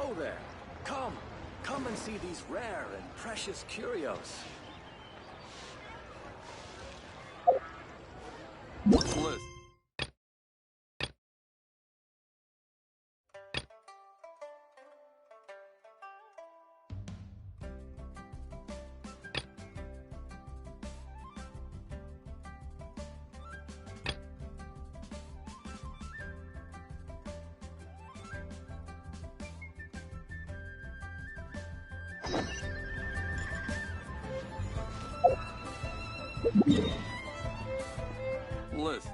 Hello there. Come and see these rare and precious curios. What's the list? List.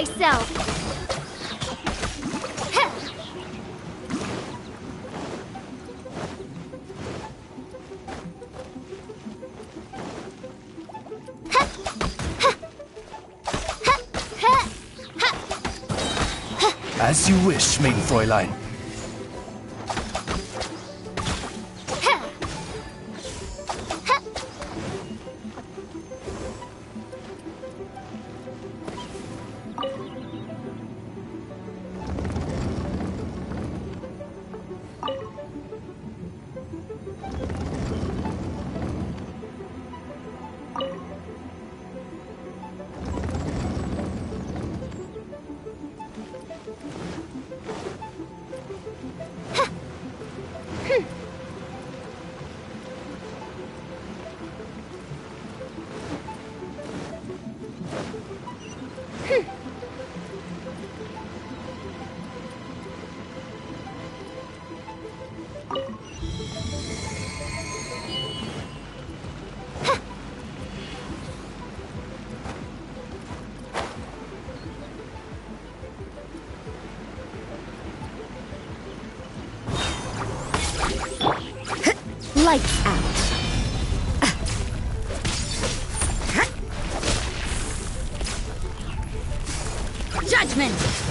thyself! As you wish, main Fräulein. Lights out. Judgment!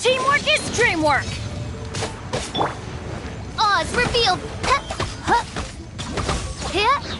Teamwork is dreamwork! Oz revealed! Here?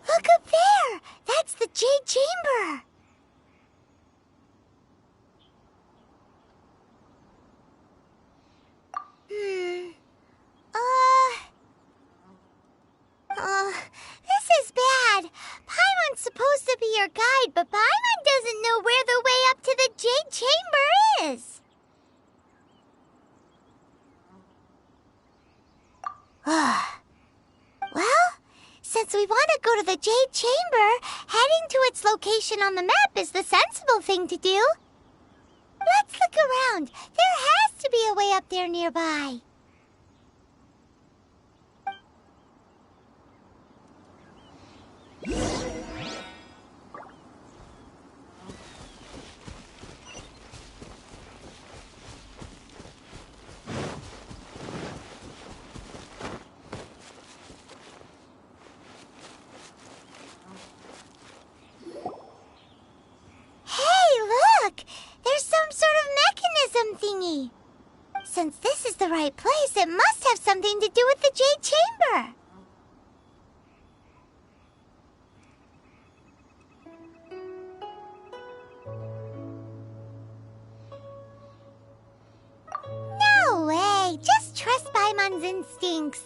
Look up there! That's the Jade Chamber! This is bad. Paimon's supposed to be your guide, but Paimon doesn't know where the way up to the Jade Chamber is. Well, since we want to go to the Jade Chamber, heading to its location on the map is the sensible thing to do. Let's look around. There has to be a way up there nearby. Thingy. Since this is the right place, it must have something to do with the Jade Chamber. No way! Just trust Paimon's instincts.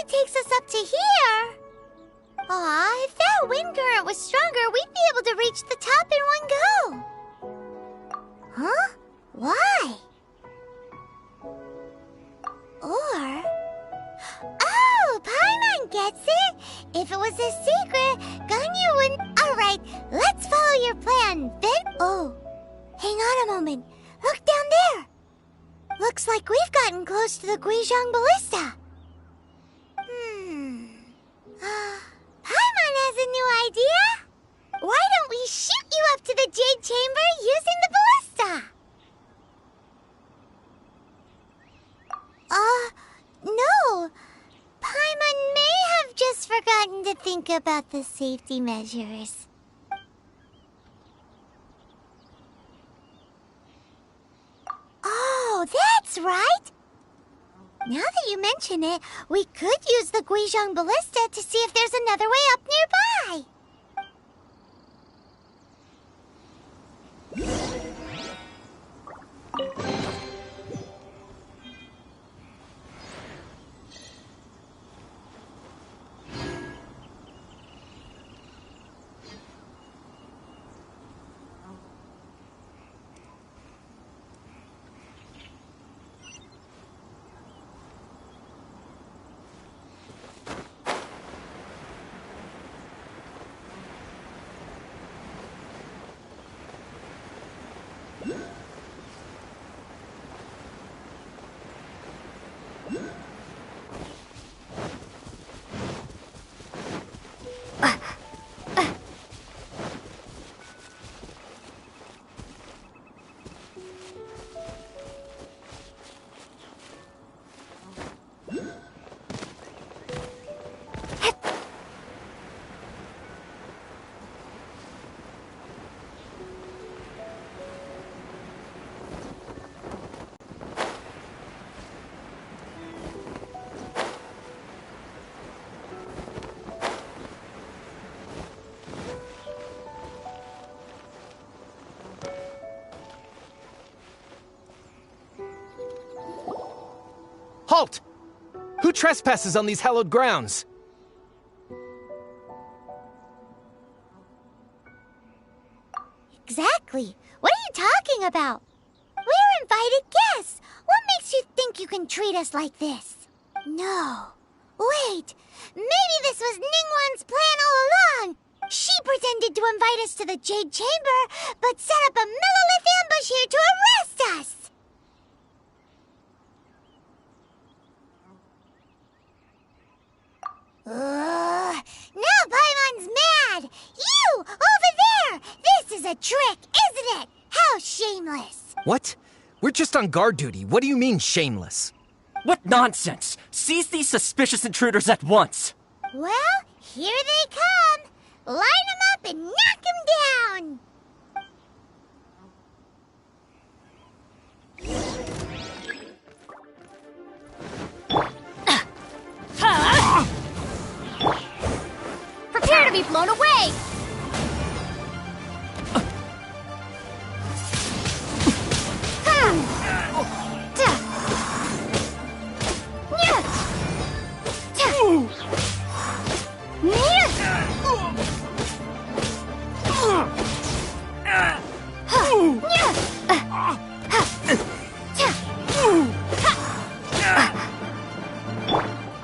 Takes us up to here. Aw, if that wind current was stronger, we'd be able to reach the top in one go. Huh? Why? Or... Oh, Paimon gets it. If it was a secret, Ganyu wouldn't... Alright, let's follow your plan. Then... Oh, hang on a moment. Look down there. Looks like we've gotten close to the Guizhong Ballista. Paimon has a new idea. Why don't we shoot you up to the Jade Chamber using the ballista? No. Paimon may have just forgotten to think about the safety measures. Oh, that's right. Now that you mention it, we could use the Guizhong Ballista to see if there's another way up nearby. Halt! Who trespasses on these hallowed grounds? Exactly. What are you talking about? We're invited guests. What makes you think you can treat us like this? No. Wait. Maybe this was Ningguang's plan all along. She pretended to invite us to the Jade Chamber, but set up a Millilith ambush here to arrest us. Now Paimon's mad! You! Over there! This is a trick, isn't it? How shameless! What? We're just on guard duty. What do you mean, shameless? What nonsense! Seize these suspicious intruders at once! Well, here they come! Line them up and knock them down! Prepare to be blown away!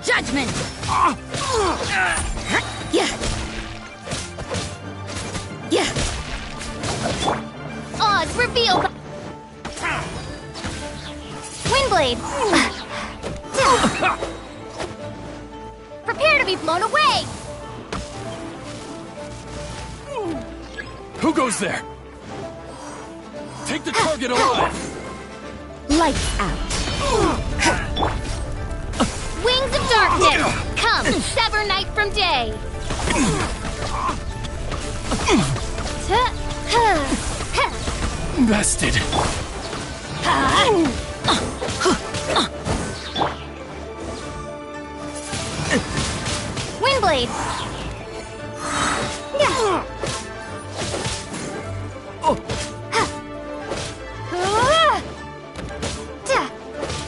Judgment! Odds revealed! Windblade! Prepare to be blown away! Who goes there? Take the target alive! Lights out! Wings of darkness! Come, sever night from day! Bested. Windblade!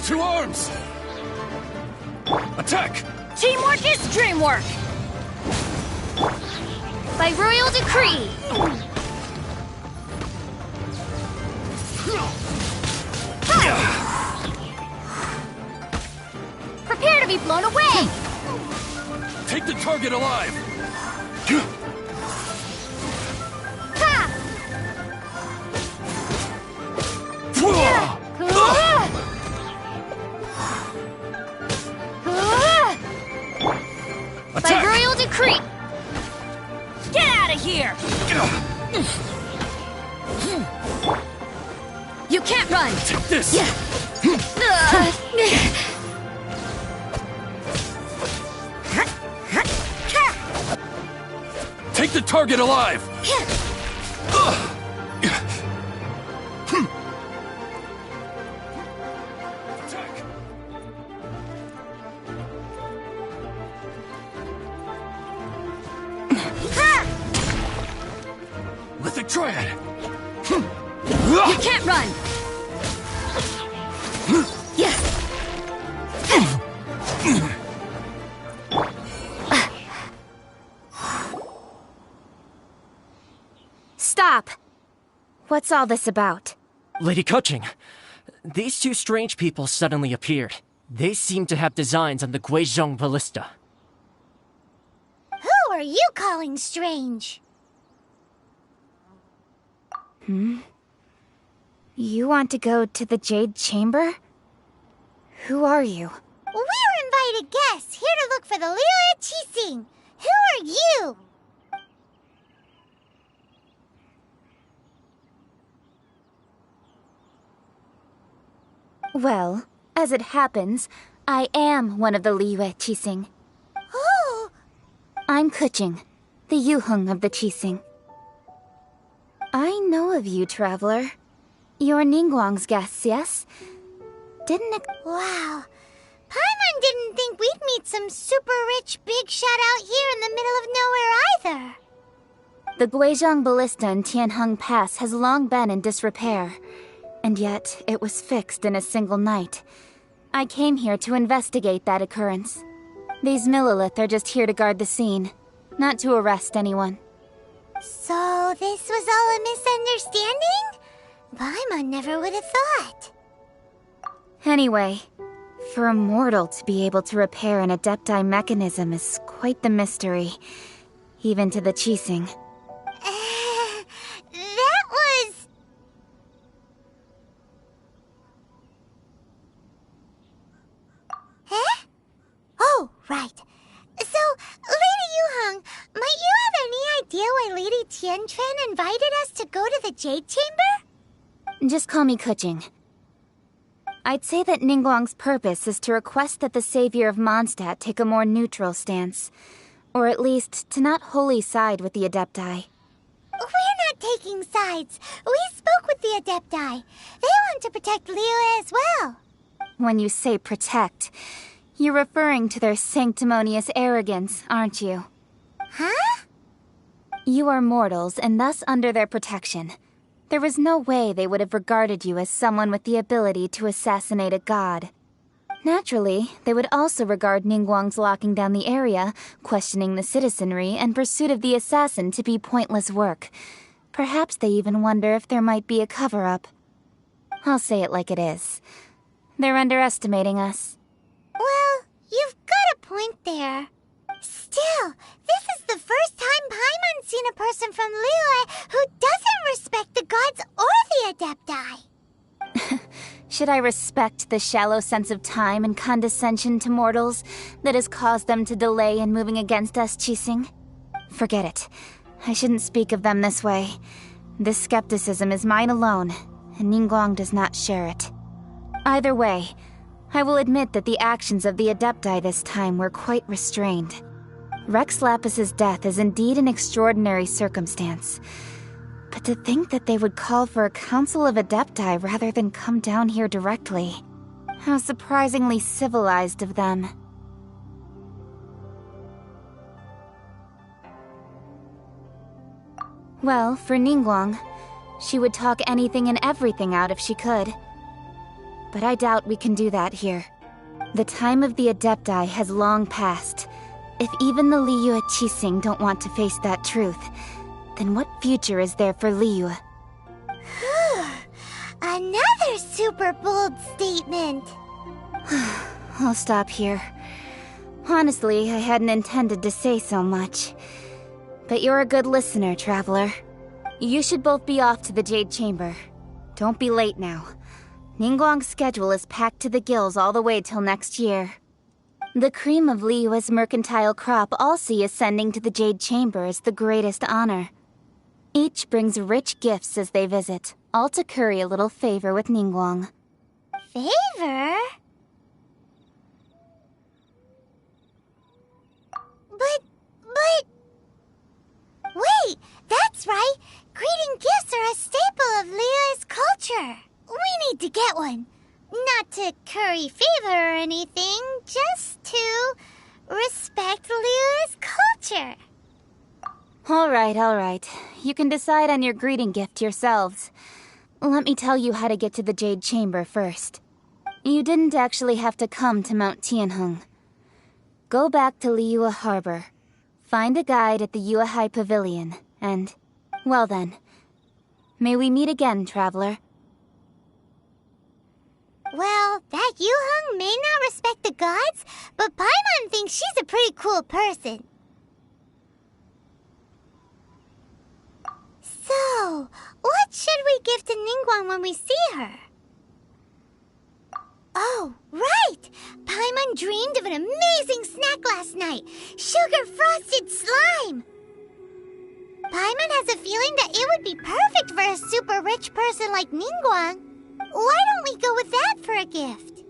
To arms! Attack! Teamwork is dreamwork! By royal decree! Prepare to be blown away! Take the target alive! By royal decree! Get out of here! You can't run! Take this! Take the target alive! Attack! Lithic Triad! You can't run! Stop! What's all this about? Lady Coaching, these two strange people suddenly appeared. They seem to have designs on the Guizhong Ballista. Who are you calling strange? You want to go to the Jade Chamber? Who are you? We're invited guests here to look for the Liu Qixing. Who are you? Well, as it happens, I am one of the Liu Qixing. Oh, I'm Kuching, the Yuheng of the Qixing. I know of you, traveler. You're Ningguang's guests, yes? Didn't it... wow. Paimon didn't think we'd meet some super rich big shot out here in the middle of nowhere either. The Guizhong Ballista in Tianheng Pass has long been in disrepair, and yet it was fixed in a single night. I came here to investigate that occurrence. These Millilith are just here to guard the scene, not to arrest anyone. So this was all a misunderstanding? Paimon never would have thought. Anyway, for a mortal to be able to repair an Adepti mechanism is quite the mystery, even to the Qixing. That was... Huh? Oh, right. So, Lady Yuheng, might you have any idea why Lady Tianquan invited us to go to the Jade Chamber? Just call me Kuching. I'd say that Ningguang's purpose is to request that the savior of Mondstadt take a more neutral stance. Or at least, to not wholly side with the Adepti. We're not taking sides. We spoke with the Adepti. They want to protect Liyue as well. When you say protect, you're referring to their sanctimonious arrogance, aren't you? Huh? You are mortals, and thus under their protection. There was no way they would have regarded you as someone with the ability to assassinate a god. Naturally, they would also regard Ningguang's locking down the area, questioning the citizenry, and pursuit of the assassin to be pointless work. Perhaps they even wonder if there might be a cover-up. I'll say it like it is. They're underestimating us. Well, you've got a point there. Still, this is the first time Paimon's seen a person from Liyue who doesn't respect the gods or the Adepti. Should I respect the shallow sense of time and condescension to mortals that has caused them to delay in moving against us, Qixing? Forget it. I shouldn't speak of them this way. This skepticism is mine alone, and Ningguang does not share it. Either way, I will admit that the actions of the Adepti this time were quite restrained. Rex Lapis's death is indeed an extraordinary circumstance. But to think that they would call for a council of Adepti rather than come down here directly. How surprisingly civilized of them. Well, for Ningguang, she would talk anything and everything out if she could. But I doubt we can do that here. The time of the Adepti has long passed. If even the Liyue Qixing don't want to face that truth, then what future is there for Liyue? Another super bold statement. I'll stop here. Honestly, I hadn't intended to say so much. But you're a good listener, Traveler. You should both be off to the Jade Chamber. Don't be late now. Ningguang's schedule is packed to the gills all the way till next year. The cream of Liyue's mercantile crop all see ascending to the Jade Chamber as the greatest honor. Each brings rich gifts as they visit, all to curry a little favor with Ningguang. Favor? But... Wait, that's right! Greeting gifts are a staple of Liyue's culture! We need to get one. Not to curry favor or anything, just to respect Liyue's culture. All right. You can decide on your greeting gift yourselves. Let me tell you how to get to the Jade Chamber first. You didn't actually have to come to Mount Tianheng. Go back to Liyue Harbor. Find a guide at the Yuehai Pavilion, and... well then. May we meet again, Traveler. Well, that Yuheng may not respect the gods, but Paimon thinks she's a pretty cool person. So, what should we give to Ningguang when we see her? Oh, right! Paimon dreamed of an amazing snack last night. Sugar-frosted slime! Paimon has a feeling that it would be perfect for a super rich person like Ningguang. Why don't we go with that for a gift?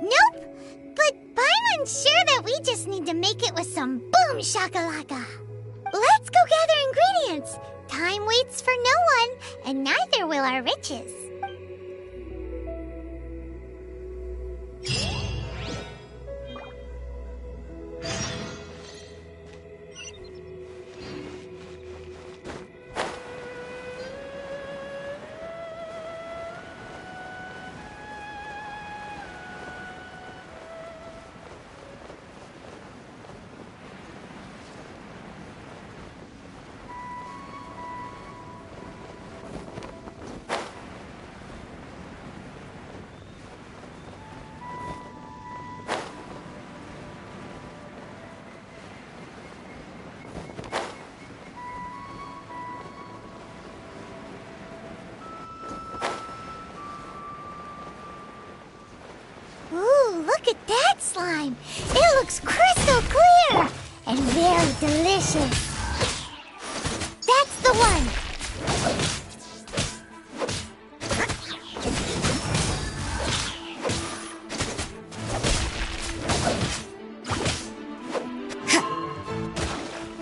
Nope! But Paimon's sure that we just need to make it with some boom shakalaka. Let's go gather ingredients. Time waits for no one, and neither will our riches. look at that slime. It looks crystal clear and very delicious. That's the one.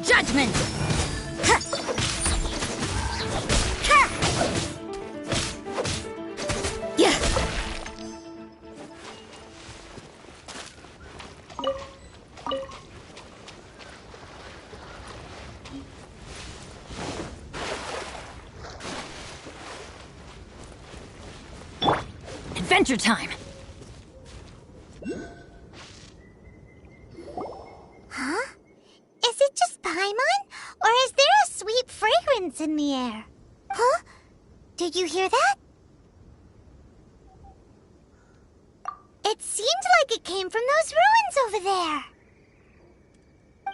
Judgment! Yeah. Adventure time! Huh? Is it just Paimon? Or is there a sweet fragrance in the air? Huh? Did you hear that? It seemed like it came from those ruins over there.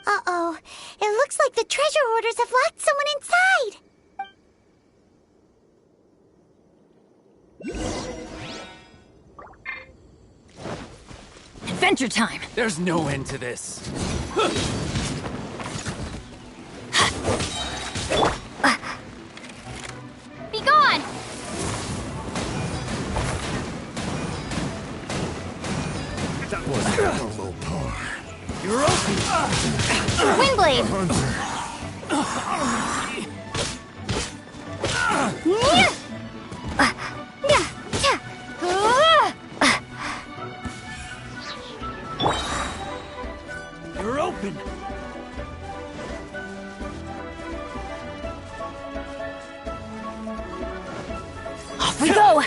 Uh-oh. It looks like the treasure hoarders have locked someone inside. Adventure time! There's no end to this. Be gone! That was a low par. You're open. Windblade! You're open. Off we go!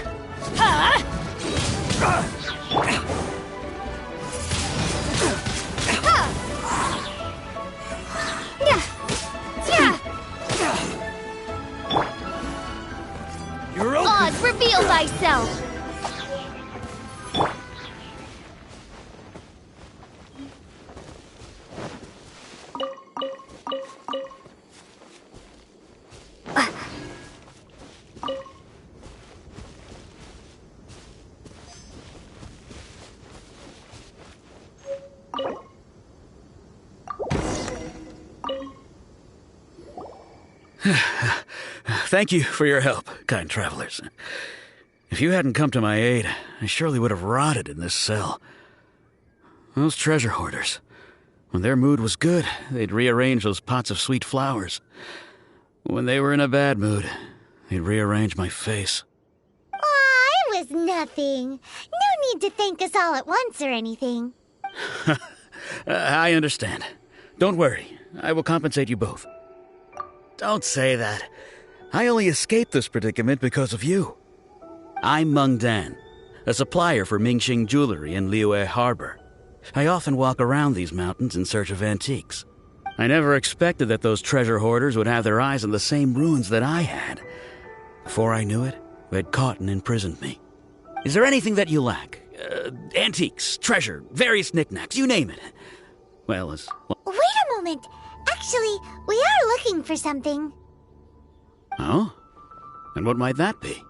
You're open. Oz, reveal thyself! Thank you for your help, kind travelers. If you hadn't come to my aid, I surely would have rotted in this cell. Those treasure hoarders, when their mood was good, they'd rearrange those pots of sweet flowers. When they were in a bad mood, they'd rearrange my face. Aw, it was nothing. No need to thank us all at once or anything. I understand. Don't worry, I will compensate you both. Don't say that. I only escaped this predicament because of you. I'm Meng Dan, a supplier for Mingxing jewelry in Liyue Harbor. I often walk around these mountains in search of antiques. I never expected that those treasure hoarders would have their eyes on the same ruins that I had. Before I knew it, they'd caught and imprisoned me. Is there anything that you lack? Antiques, treasure, various knickknacks, you name it. Wait a moment. Actually, we are looking for something. Oh? And what might that be?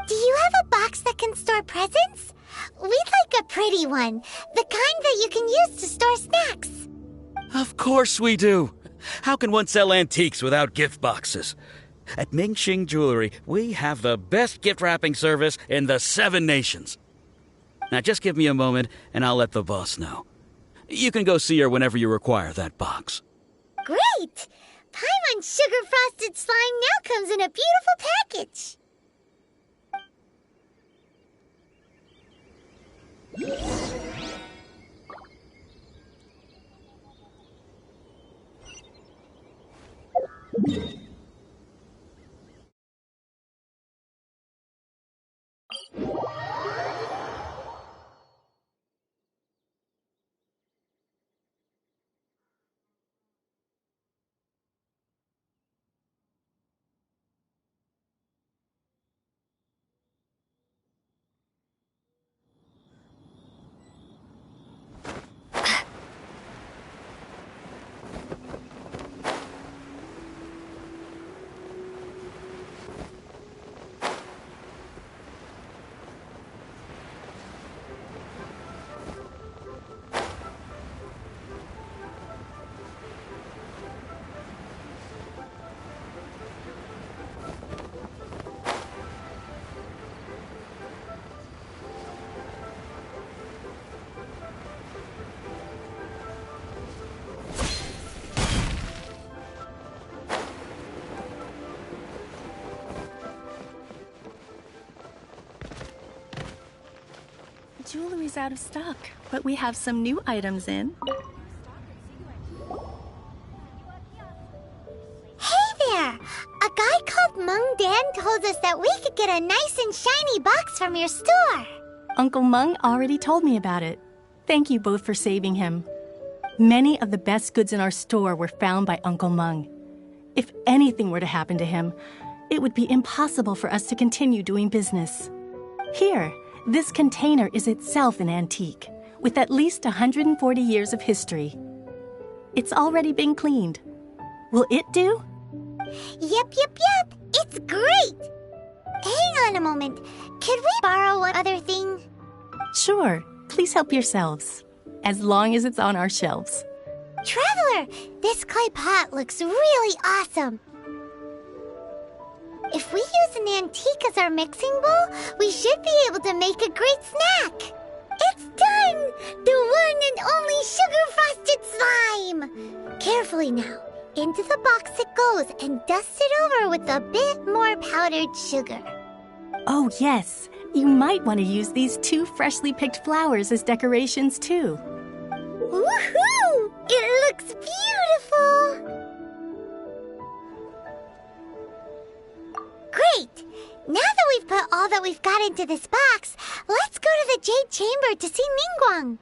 Do you have a box that can store presents? We'd like a pretty one. The kind that you can use to store snacks. Of course we do. How can one sell antiques without gift boxes? At Mingxing Jewelry, we have the best gift wrapping service in the 7 nations. Now just give me a moment and I'll let the boss know. You can go see her whenever you require that box. Great! Paimon's sugar-frosted slime now comes in a beautiful package. jewelry's out of stock, but we have some new items in. Hey there! A guy called Mung Dan told us that we could get a nice and shiny box from your store. Uncle Mung already told me about it. Thank you both for saving him. Many of the best goods in our store were found by Uncle Mung. If anything were to happen to him, it would be impossible for us to continue doing business. Here, this container is itself an antique, with at least 140 years of history. It's already been cleaned. Will it do? Yep. It's great! Hang on a moment. Could we borrow one other thing? Sure. Please help yourselves. As long as it's on our shelves. Traveler, this clay pot looks really awesome. If we use an antique as our mixing bowl, we should be able to make a great snack. It's done! The one and only sugar-frosted slime! Carefully now. Into the box it goes and dust it over with a bit more powdered sugar. Oh, yes. You might want to use these 2 freshly picked flowers as decorations, too. Woohoo! It looks beautiful! Great! Now that we've put all that we've got into this box, let's go to the Jade Chamber to see Ningguang.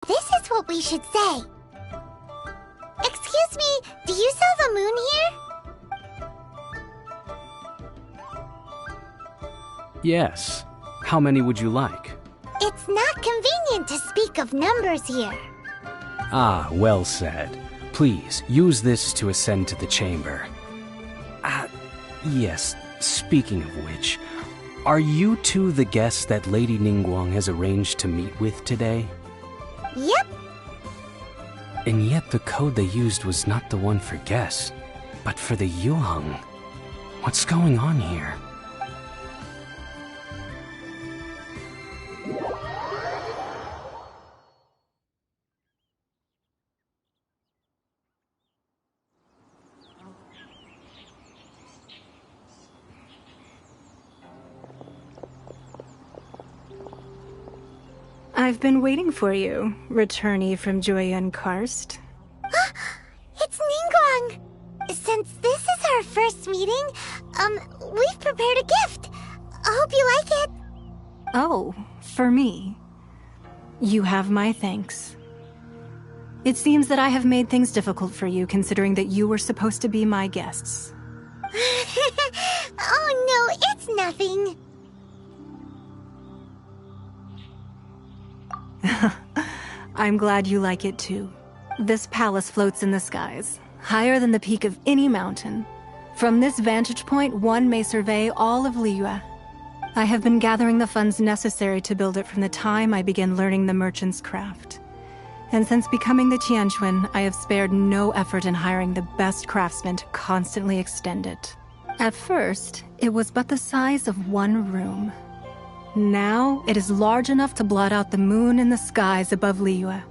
This is what we should say. Excuse me, do you sell the moon here? Yes. How many would you like? It's not convenient to speak of numbers here. Ah, well said. Please, use this to ascend to the chamber. Yes, speaking of which, are you two the guests that Lady Ningguang has arranged to meet with today? Yep. And yet the code they used was not the one for guests, but for the Yuheng. What's going on here? I've been waiting for you, returnee from Joyun Karst. It's Ningguang! Since this is our first meeting, we've prepared a gift. I hope you like it. Oh, for me. You have my thanks. It seems that I have made things difficult for you, considering that you were supposed to be my guests. Oh no, it's nothing. I'm glad you like it too. This palace floats in the skies, higher than the peak of any mountain. From this vantage point, one may survey all of Liyue. I have been gathering the funds necessary to build it from the time I began learning the merchant's craft. And since becoming the Qianxuan, I have spared no effort in hiring the best craftsmen to constantly extend it. At first, it was but the size of one room. Now, it is large enough to blot out the moon in the skies above Liyue.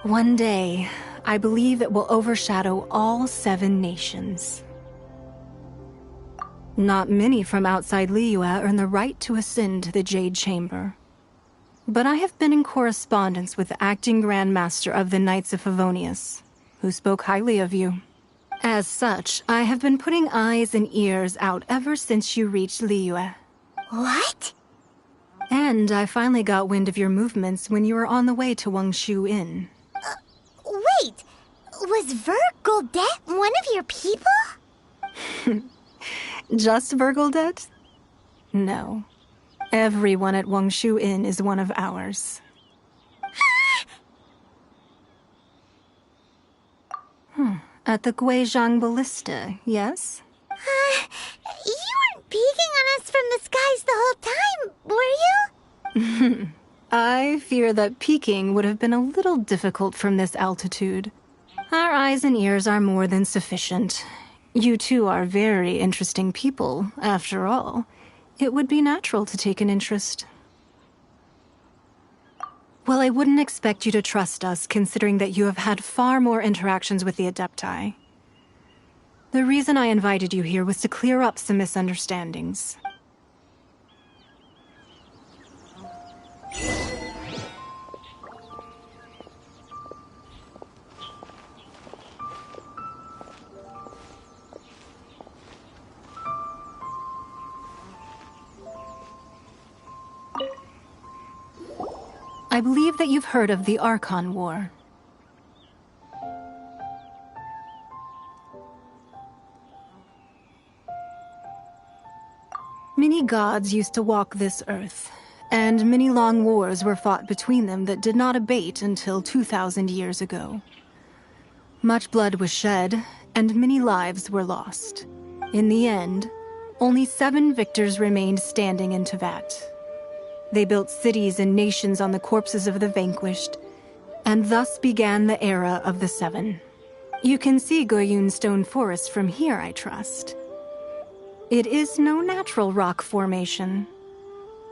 One day, I believe it will overshadow all 7 nations. Not many from outside Liyue earn the right to ascend to the Jade Chamber. But I have been in correspondence with the acting Grand Master of the Knights of Favonius, who spoke highly of you. As such, I have been putting eyes and ears out ever since you reached Liyue. What? And I finally got wind of your movements when you were on the way to Wangshu Inn. Wait! Was Vergoldet one of your people? Just Vergoldet? No. Everyone at Wangshu Inn is one of ours. At the Guizhang Ballista, yes? You weren't peeking on us from the skies the whole time, were you? I fear that peeking would have been a little difficult from this altitude. Our eyes and ears are more than sufficient. You two are very interesting people, after all. It would be natural to take an interest. Well, I wouldn't expect you to trust us, considering that you have had far more interactions with the Adepti. The reason I invited you here was to clear up some misunderstandings. I believe that you've heard of the Archon War. Many gods used to walk this earth, and many long wars were fought between them that did not abate until 2,000 years ago. Much blood was shed, and many lives were lost. In the end, only 7 victors remained standing in Tevat. They built cities and nations on the corpses of the vanquished, and thus began the era of the 7. You can see Goyun Stone Forest from here, I trust. It is no natural rock formation.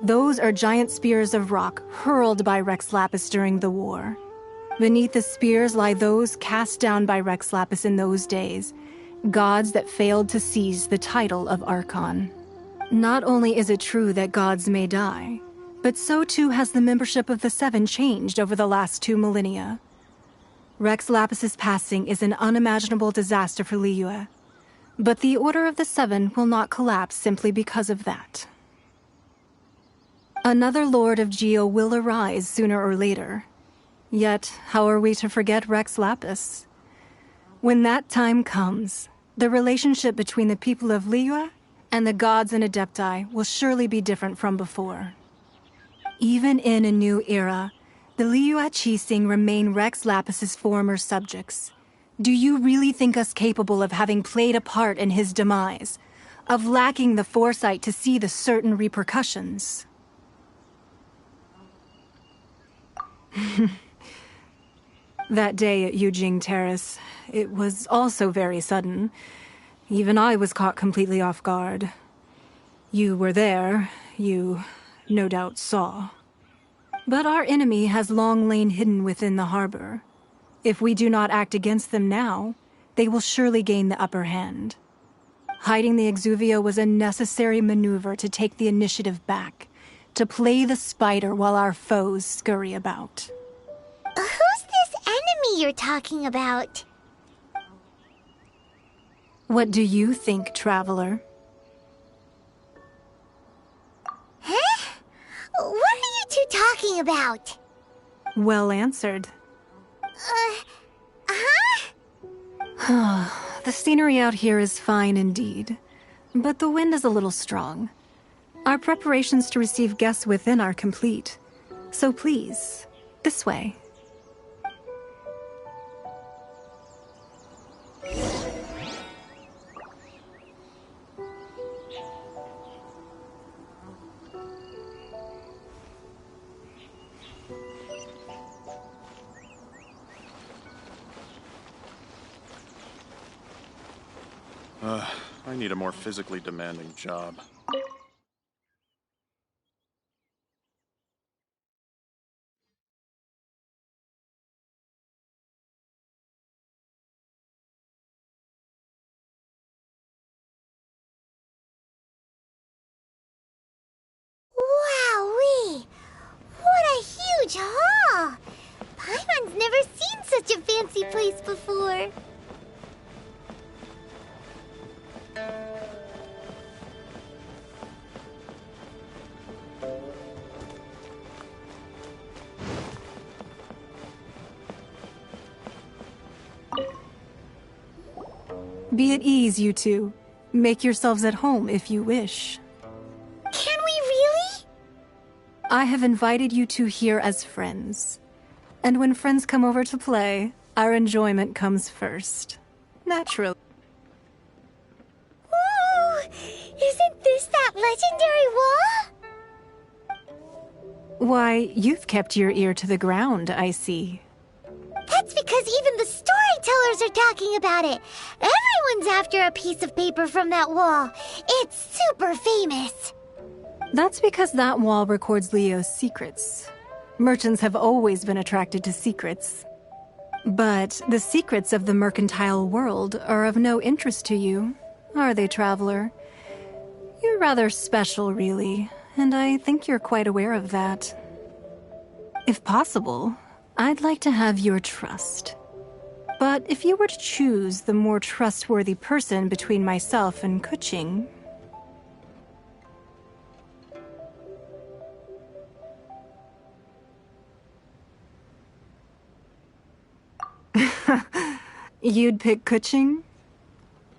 Those are giant spears of rock hurled by Rex Lapis during the war. Beneath the spears lie those cast down by Rex Lapis in those days, gods that failed to seize the title of Archon. Not only is it true that gods may die, but so too has the membership of the 7 changed over the last 2 millennia. Rex Lapis's passing is an unimaginable disaster for Liyue, but the Order of the 7 will not collapse simply because of that. Another Lord of Geo will arise sooner or later. Yet, how are we to forget Rex Lapis? When that time comes, the relationship between the people of Liyue and the gods and Adepti will surely be different from before. Even in a new era, the Liyue Qixing remain Rex Lapis's former subjects. Do you really think us capable of having played a part in his demise? Of lacking the foresight to see the certain repercussions? That day at Yujing Terrace, it was also very sudden. Even I was caught completely off guard. You were there, you no doubt saw. But our enemy has long lain hidden within the harbor. If we do not act against them now, they will surely gain the upper hand. Hiding the Exuvia was a necessary maneuver to take the initiative back, to play the spider while our foes scurry about. Who's this enemy you're talking about? What do you think, traveler? Huh? What are you two talking about? Well answered. The scenery out here is fine indeed, but the wind is a little strong. Our preparations to receive guests within are complete, so please, this way. I need a more physically demanding job. huge hall! Paimon's never seen such a fancy place before. Be at ease, you two. Make yourselves at home if you wish. Can we really? I have invited you two here as friends. And when friends come over to play, our enjoyment comes first. Naturally. Ooh! Isn't this that legendary wall? Why, you've kept your ear to the ground, I see. That's because even the storytellers are talking about it. Everyone's after a piece of paper from that wall. It's super famous. That's because that wall records Leo's secrets. Merchants have always been attracted to secrets. But the secrets of the mercantile world are of no interest to you, are they, traveler? You're rather special, really, and I think you're quite aware of that. If possible, I'd like to have your trust. But if you were to choose the more trustworthy person between myself and Kuching... You'd pick Kuching?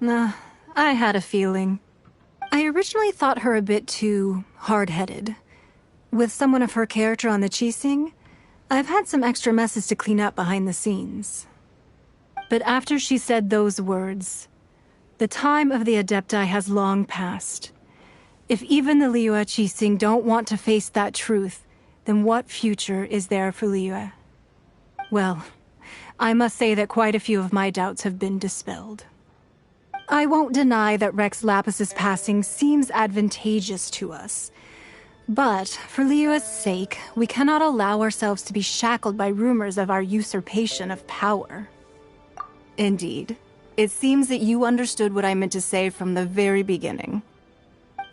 Nah, I had a feeling. I originally thought her a bit too hard-headed. With someone of her character on the Qixing, I've had some extra messes to clean up behind the scenes. But after she said those words, the time of the Adepti has long passed. If even the Liyue Qixing don't want to face that truth, then what future is there for Liyue? Well, I must say that quite a few of my doubts have been dispelled. I won't deny that Rex Lapis's passing seems advantageous to us. But, for Liyue's sake, we cannot allow ourselves to be shackled by rumors of our usurpation of power. Indeed. It seems that you understood what I meant to say from the very beginning.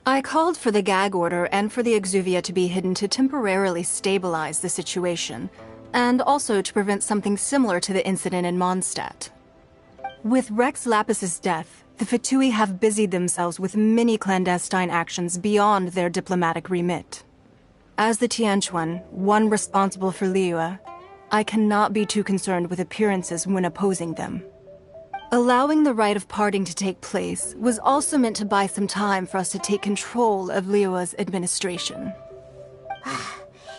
I called for the gag order and for the exuvia to be hidden to temporarily stabilize the situation, and also to prevent something similar to the incident in Mondstadt. With Rex Lapis's death, the Fatui have busied themselves with many clandestine actions beyond their diplomatic remit. As the Tianquan, one responsible for Liyue, I cannot be too concerned with appearances when opposing them. Allowing the rite of parting to take place was also meant to buy some time for us to take control of Liyue's administration.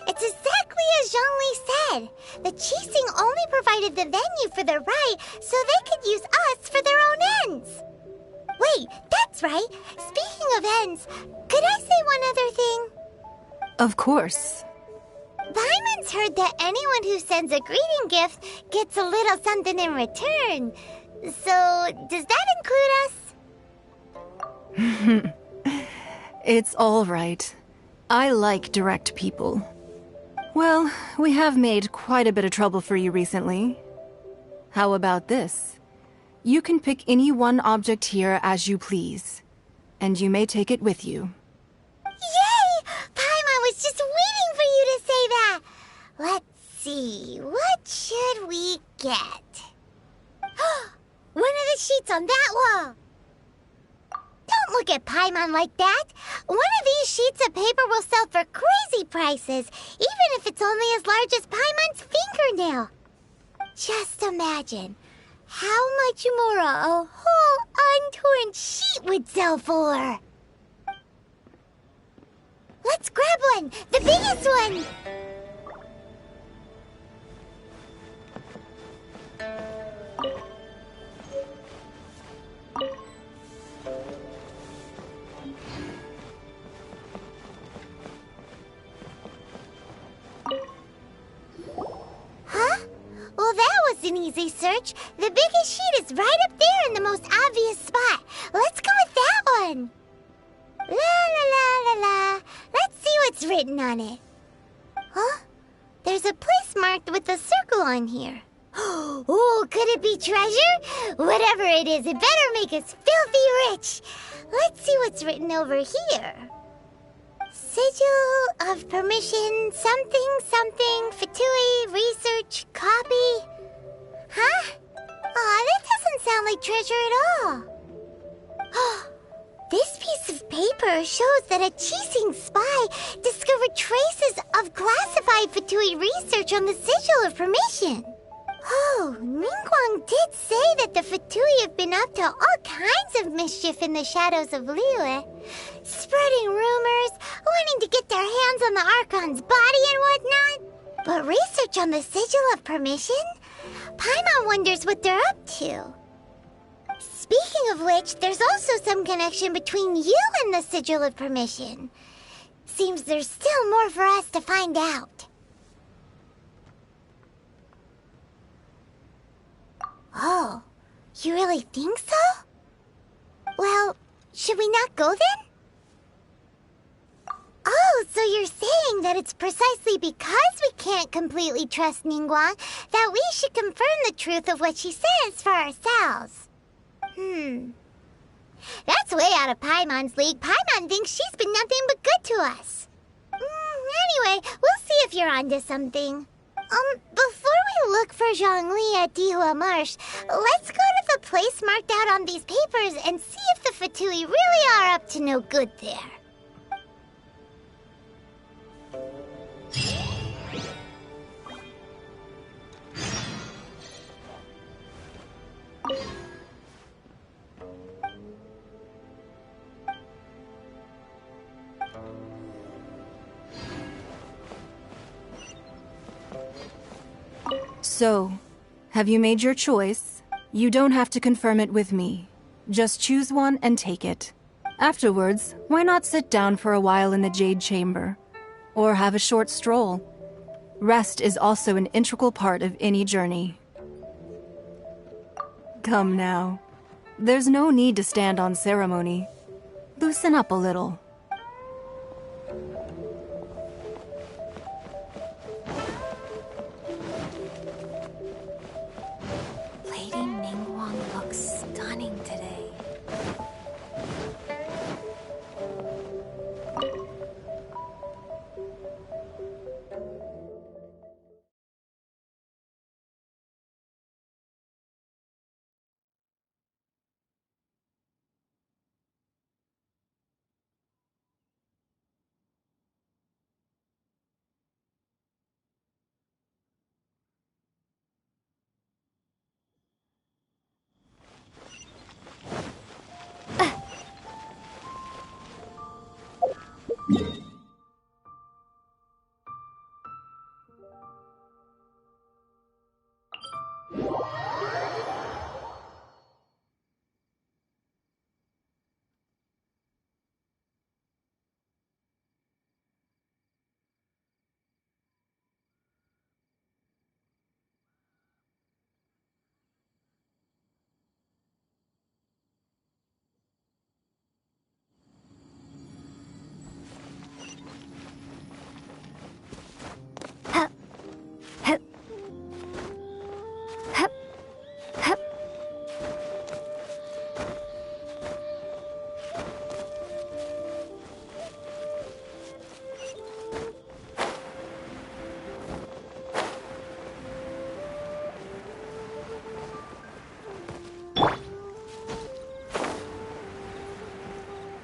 It's exactly as Zhongli said. The Qixing only provided the venue for the rite so they could use us for their own ends. Wait, that's right. Speaking of ends, could I say one other thing? Of course. Paimon's heard that anyone who sends a greeting gift gets a little something in return. So, does that include us? It's all right. I like direct people. Well, we have made quite a bit of trouble for you recently. How about this? You can pick any one object here as you please, and you may take it with you. Yay! Paimon was just waiting for you to say that! Let's see, what should we get? One of the sheets on that wall! Don't look at Paimon like that! One of these sheets of paper will sell for crazy prices, even if it's only as large as Paimon's fingernail. Just imagine how much more a whole untorn sheet would sell for. Let's grab one! The biggest one! Huh? Well, that was an easy search. The biggest sheet is right up there in the most obvious spot. Let's go with that one. La la la la la. Let's see what's written on it. Huh? There's a place marked with a circle on here. Oh, could it be treasure? Whatever it is, it better make us filthy rich. Let's see what's written over here. Sigil of permission, something, Fatui, research, copy. Huh? Aw, that doesn't sound like treasure at all. This piece of paper shows that a Qixing spy discovered traces of classified Fatui research on the Sigil of Permission. Oh, Ningguang did say that the Fatui have been up to all kinds of mischief in the shadows of Liyue, spreading rumors, wanting to get their hands on the Archon's body and whatnot. But research on the Sigil of Permission? Paimon wonders what they're up to. Speaking of which, there's also some connection between you and the Sigil of Permission. Seems there's still more for us to find out. Oh, you really think so? Well, should we not go then? Oh, so you're saying that it's precisely because we can't completely trust Ningguang that we should confirm the truth of what she says for ourselves. That's way out of Paimon's league. Paimon thinks she's been nothing but good to us. Anyway, we'll see if you're onto something. Before we look for Zhongli at Dihua Marsh, let's go to the place marked out on these papers and see if the Fatui really are up to no good there. So, have you made your choice? You don't have to confirm it with me. Just choose one and take it. Afterwards, why not sit down for a while in the Jade Chamber? Or have a short stroll? Rest is also an integral part of any journey. Come now. There's no need to stand on ceremony. Loosen up a little. Lady Ningguang looks stunning today.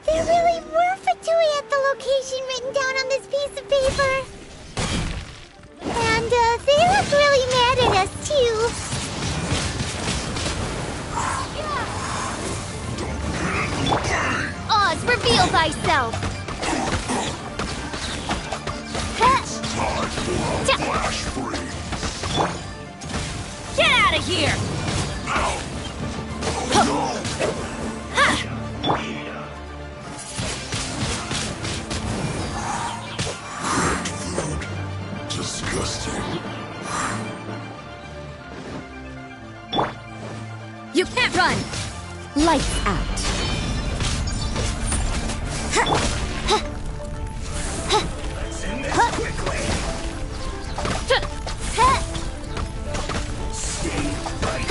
There really were Fatui at the location written down on this piece of paper. And they look really mad at us too. Oz, reveal thyself! Flash freeze. Get out of here! Disgusting. You can't run! Lights out. Let's end this quickly. Stay right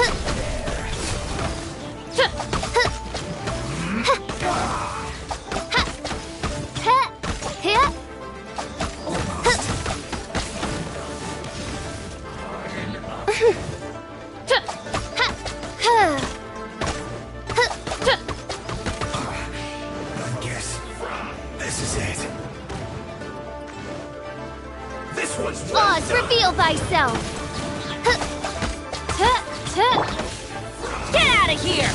there. thyself! Get out of here!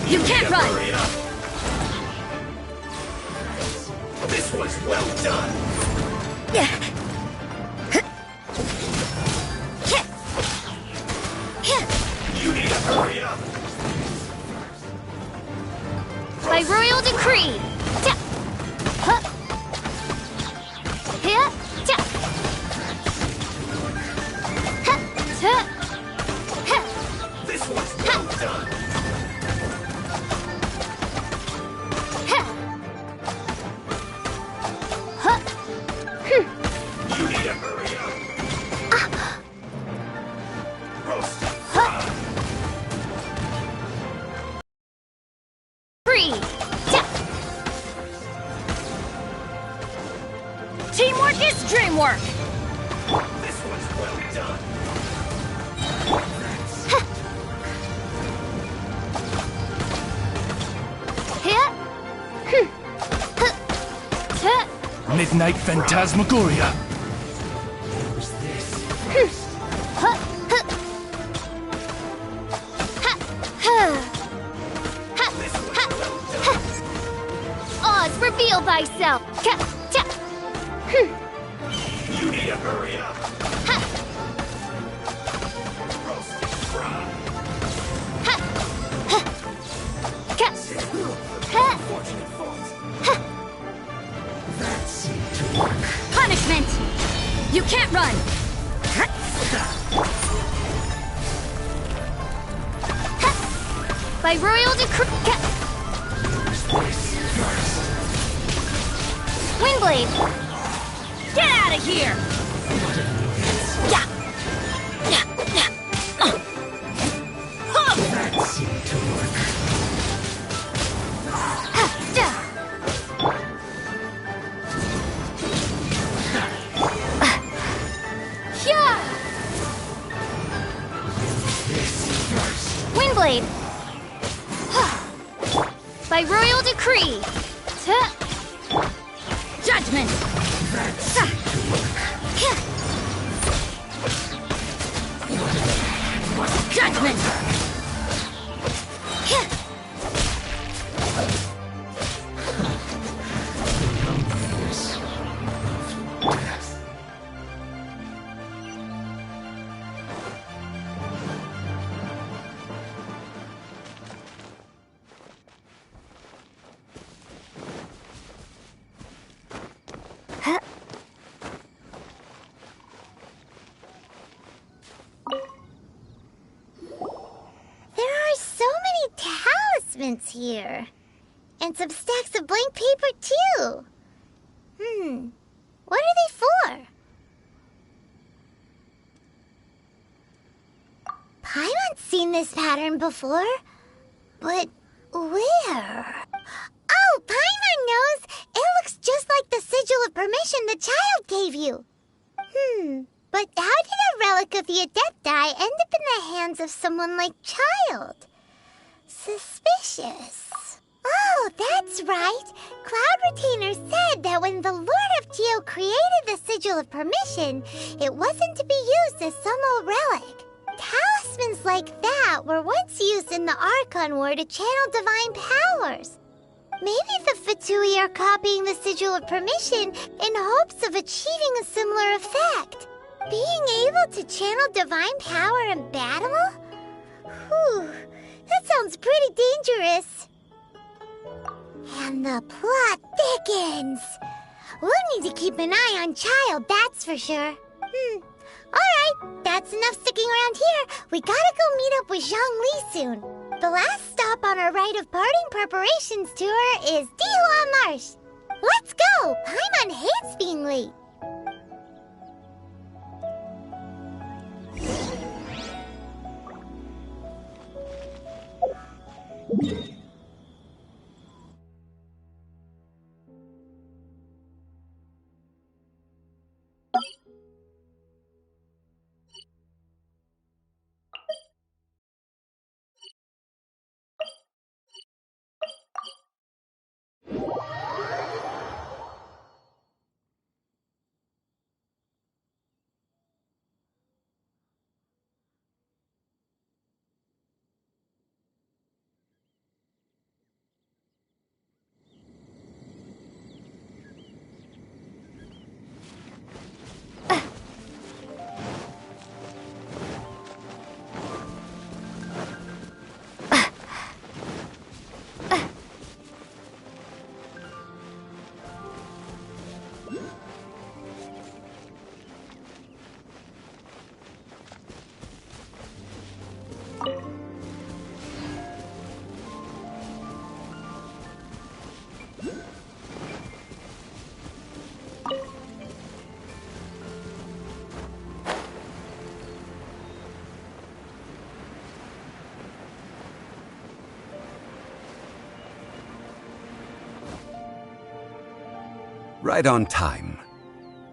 You can't run! This was well done! You need to hurry up! By royal decree! This was well done! You need to hurry up! Roast! Free! Teamwork is dreamwork! This was well done! Midnight Phantasmagoria. Oz, reveal thyself! You need to hurry up! Punishment! You can't run! By royal decree... Windblade! Get out of here! That seemed to work. Windblade! By royal decree! Judgment! Judgment! Here. And some stacks of blank paper, too. What are they for? Paimon's seen this pattern before. But where? Oh, Paimon knows! It looks just like the sigil of permission the child gave you. But how did a relic of the Adepti end up in the hands of someone like Child? Suspicious. Oh, that's right. Cloud Retainer said that when the Lord of Geo created the Sigil of Permission, it wasn't to be used as some old relic. Talismans like that were once used in the Archon War to channel divine powers. Maybe the Fatui are copying the Sigil of Permission in hopes of achieving a similar effect. Being able to channel divine power in battle? Whew. That sounds pretty dangerous. And the plot thickens. We'll need to keep an eye on Child, that's for sure. Alright, that's enough sticking around here. We gotta go meet up with Zhongli soon. The last stop on our rite of parting preparations tour is Dihua Marsh. Let's go! Paimon hates being late. Right on time.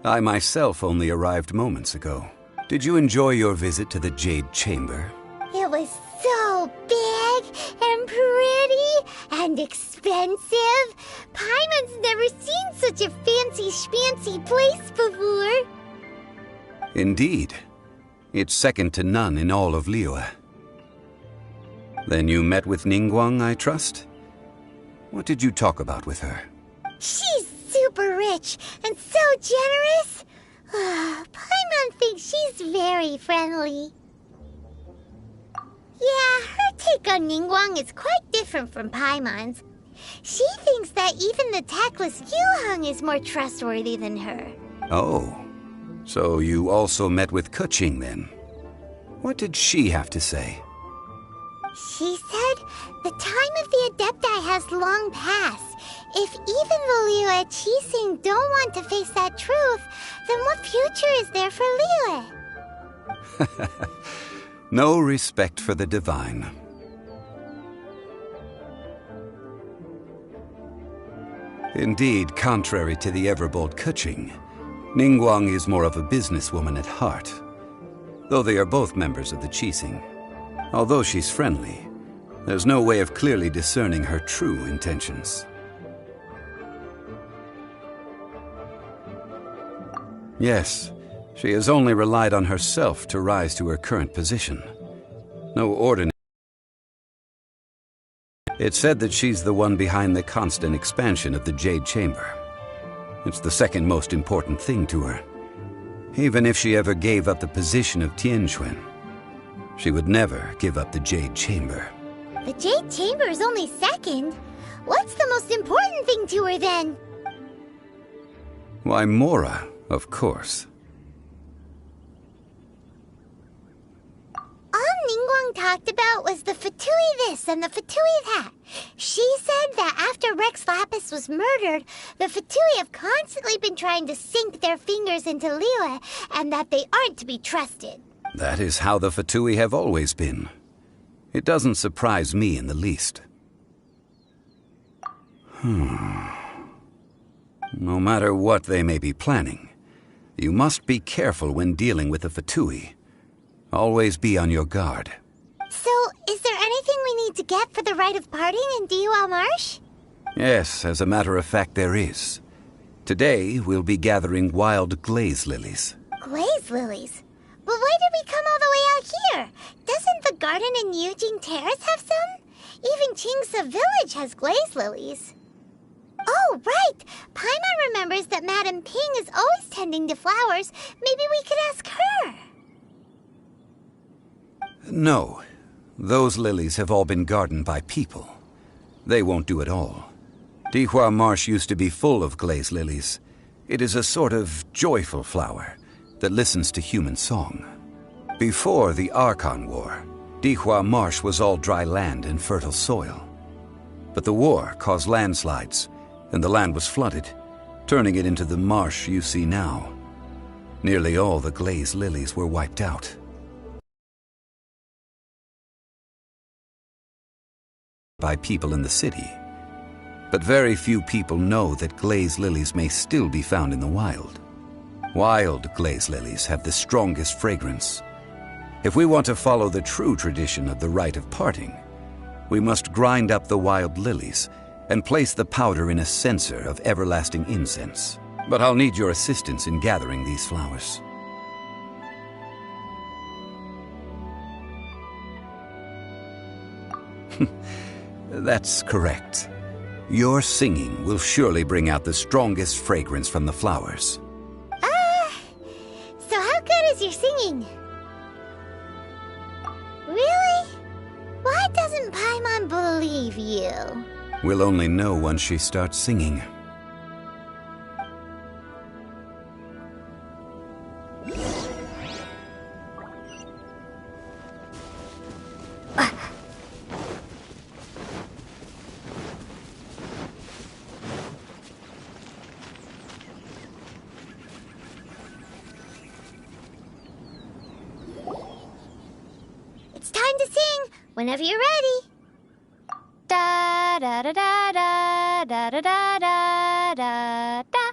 I myself only arrived moments ago. Did you enjoy your visit to the Jade Chamber? It was so big and pretty and expensive. Paimon's never seen such a fancy schmancy place before. Indeed. It's second to none in all of Liyue. Then you met with Ningguang, I trust? What did you talk about with her? She's super rich and so generous. Paimon thinks she's very friendly. Yeah, her take on Ningguang is quite different from Paimon's. She thinks that even the tactless Yuheng is more trustworthy than her. Oh, so you also met with Keqing then? What did she have to say? She said the time of the Adepti has long passed. If even the Liyue Qixing don't want to face that truth, then what future is there for Liyue? No respect for the divine. Indeed, contrary to the ever-bold Keqing, Ningguang is more of a businesswoman at heart, though they are both members of the Qixing. Although she's friendly, there's no way of clearly discerning her true intentions. Yes, she has only relied on herself to rise to her current position. No ordinary. It's said that she's the one behind the constant expansion of the Jade Chamber. It's the second most important thing to her. Even if she ever gave up the position of Tianquan, she would never give up the Jade Chamber. The Jade Chamber is only second. What's the most important thing to her then? Why, Mora, of course. All Ningguang talked about was the Fatui this and the Fatui that. She said that after Rex Lapis was murdered, the Fatui have constantly been trying to sink their fingers into Liyue, and that they aren't to be trusted. That is how the Fatui have always been. It doesn't surprise me in the least. No matter what they may be planning, you must be careful when dealing with the Fatui. Always be on your guard. So, is there anything we need to get for the rite of parting in Dihua Marsh? Yes, as a matter of fact, there is. Today, we'll be gathering wild glaze lilies. Glaze lilies? But why did we come all the way out here? Doesn't the garden in Yujing Terrace have some? Even Qingse Village has glaze lilies. Oh, right! Paimon remembers that Madame Ping is always tending to flowers. Maybe we could ask her. No. Those lilies have all been gardened by people. They won't do it all. Dihua Marsh used to be full of glaze lilies. It is a sort of joyful flower that listens to human song. Before the Archon War, Dihua Marsh was all dry land and fertile soil. But the war caused landslides, and the land was flooded, turning it into the marsh you see now. Nearly all the glaze lilies were wiped out. By people in the city. But very few people know that glaze lilies may still be found in the wild. Wild glaze lilies have the strongest fragrance. If we want to follow the true tradition of the rite of parting, we must grind up the wild lilies and place the powder in a censer of everlasting incense. But I'll need your assistance in gathering these flowers. That's correct. Your singing will surely bring out the strongest fragrance from the flowers. So how good is your singing? Really? Why doesn't Paimon believe you? We'll only know once she starts singing. It's time to sing, whenever you're ready. Da da da da da da da da da da da.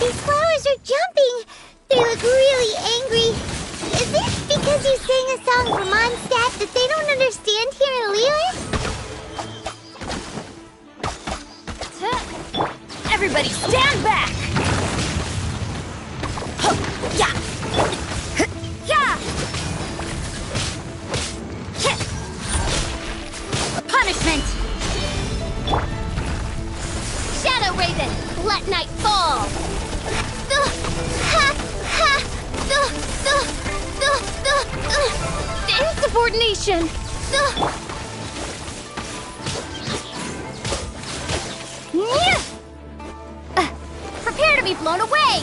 These flowers are jumping. They look really angry. Is it because you sang a song for Mondstadt that they don't understand here in Liyue? Everybody stand back! Yeah! Yeah! Punishment! Shadow Raven, let night fall! Insubordination! Prepare to be blown away!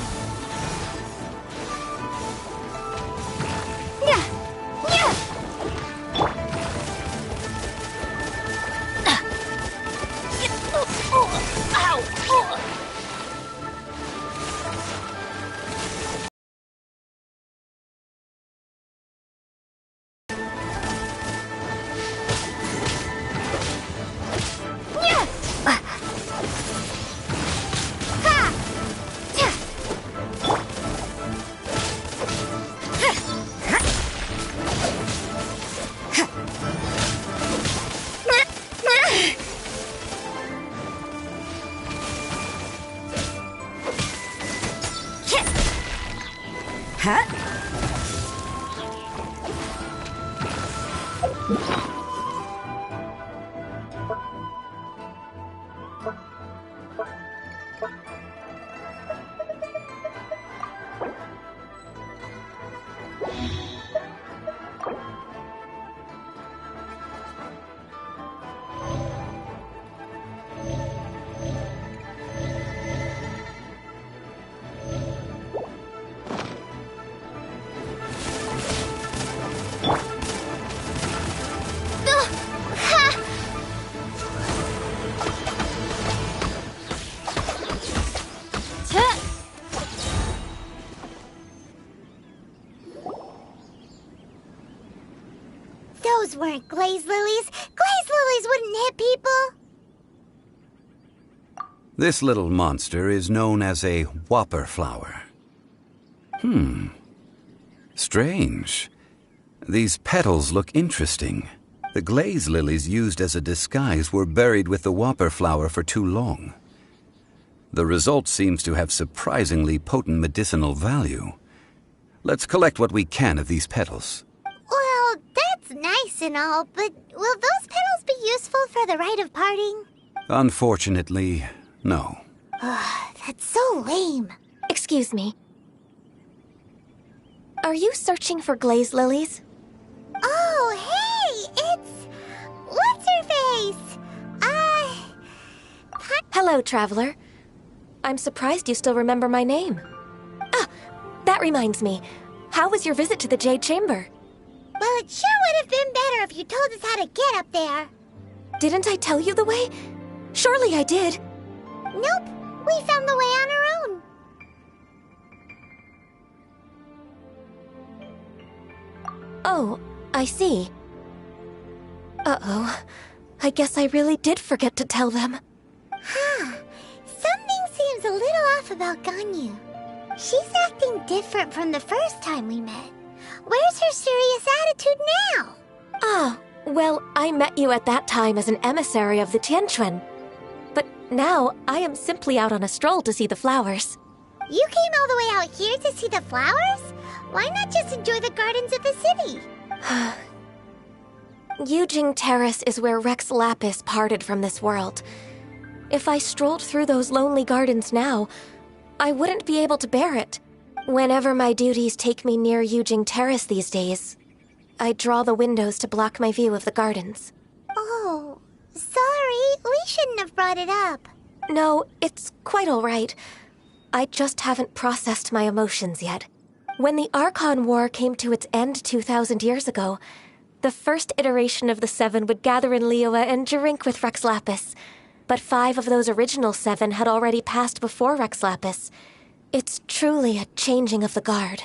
Those weren't glaze lilies. Glaze lilies wouldn't hit people. This little monster is known as a whopper flower. Strange. These petals look interesting. The glaze lilies used as a disguise were buried with the whopper flower for too long. The result seems to have surprisingly potent medicinal value. Let's collect what we can of these petals. Well, that's nice and all, but will those petals be useful for the rite of parting? Unfortunately, no. That's so lame. Excuse me. Are you searching for glaze lilies? Oh, hey! It's... What's-her-face? Hello, traveler. I'm surprised you still remember my name. Ah, that reminds me. How was your visit to the Jade Chamber? Well, it sure would have been better if you told us how to get up there. Didn't I tell you the way? Surely I did. Nope. We found the way on our own. Oh, I see. Uh-oh. I guess I really did forget to tell them. Something seems a little off about Ganyu. She's acting different from the first time we met. Where's her serious attitude now? Ah, well, I met you at that time as an emissary of the Tianquan. But now, I am simply out on a stroll to see the flowers. You came all the way out here to see the flowers? Why not just enjoy the gardens of the city? Yujing Terrace is where Rex Lapis parted from this world. If I strolled through those lonely gardens now, I wouldn't be able to bear it. Whenever my duties take me near Yujing Terrace these days, I draw the windows to block my view of the gardens. Oh, sorry. We shouldn't have brought it up. No, it's quite all right. I just haven't processed my emotions yet. When the Archon War came to its end 2,000 years ago, the first iteration of the Seven would gather in Liyue and drink with Rex Lapis. But 5 of those original 7 had already passed before Rex Lapis. It's truly a changing of the guard.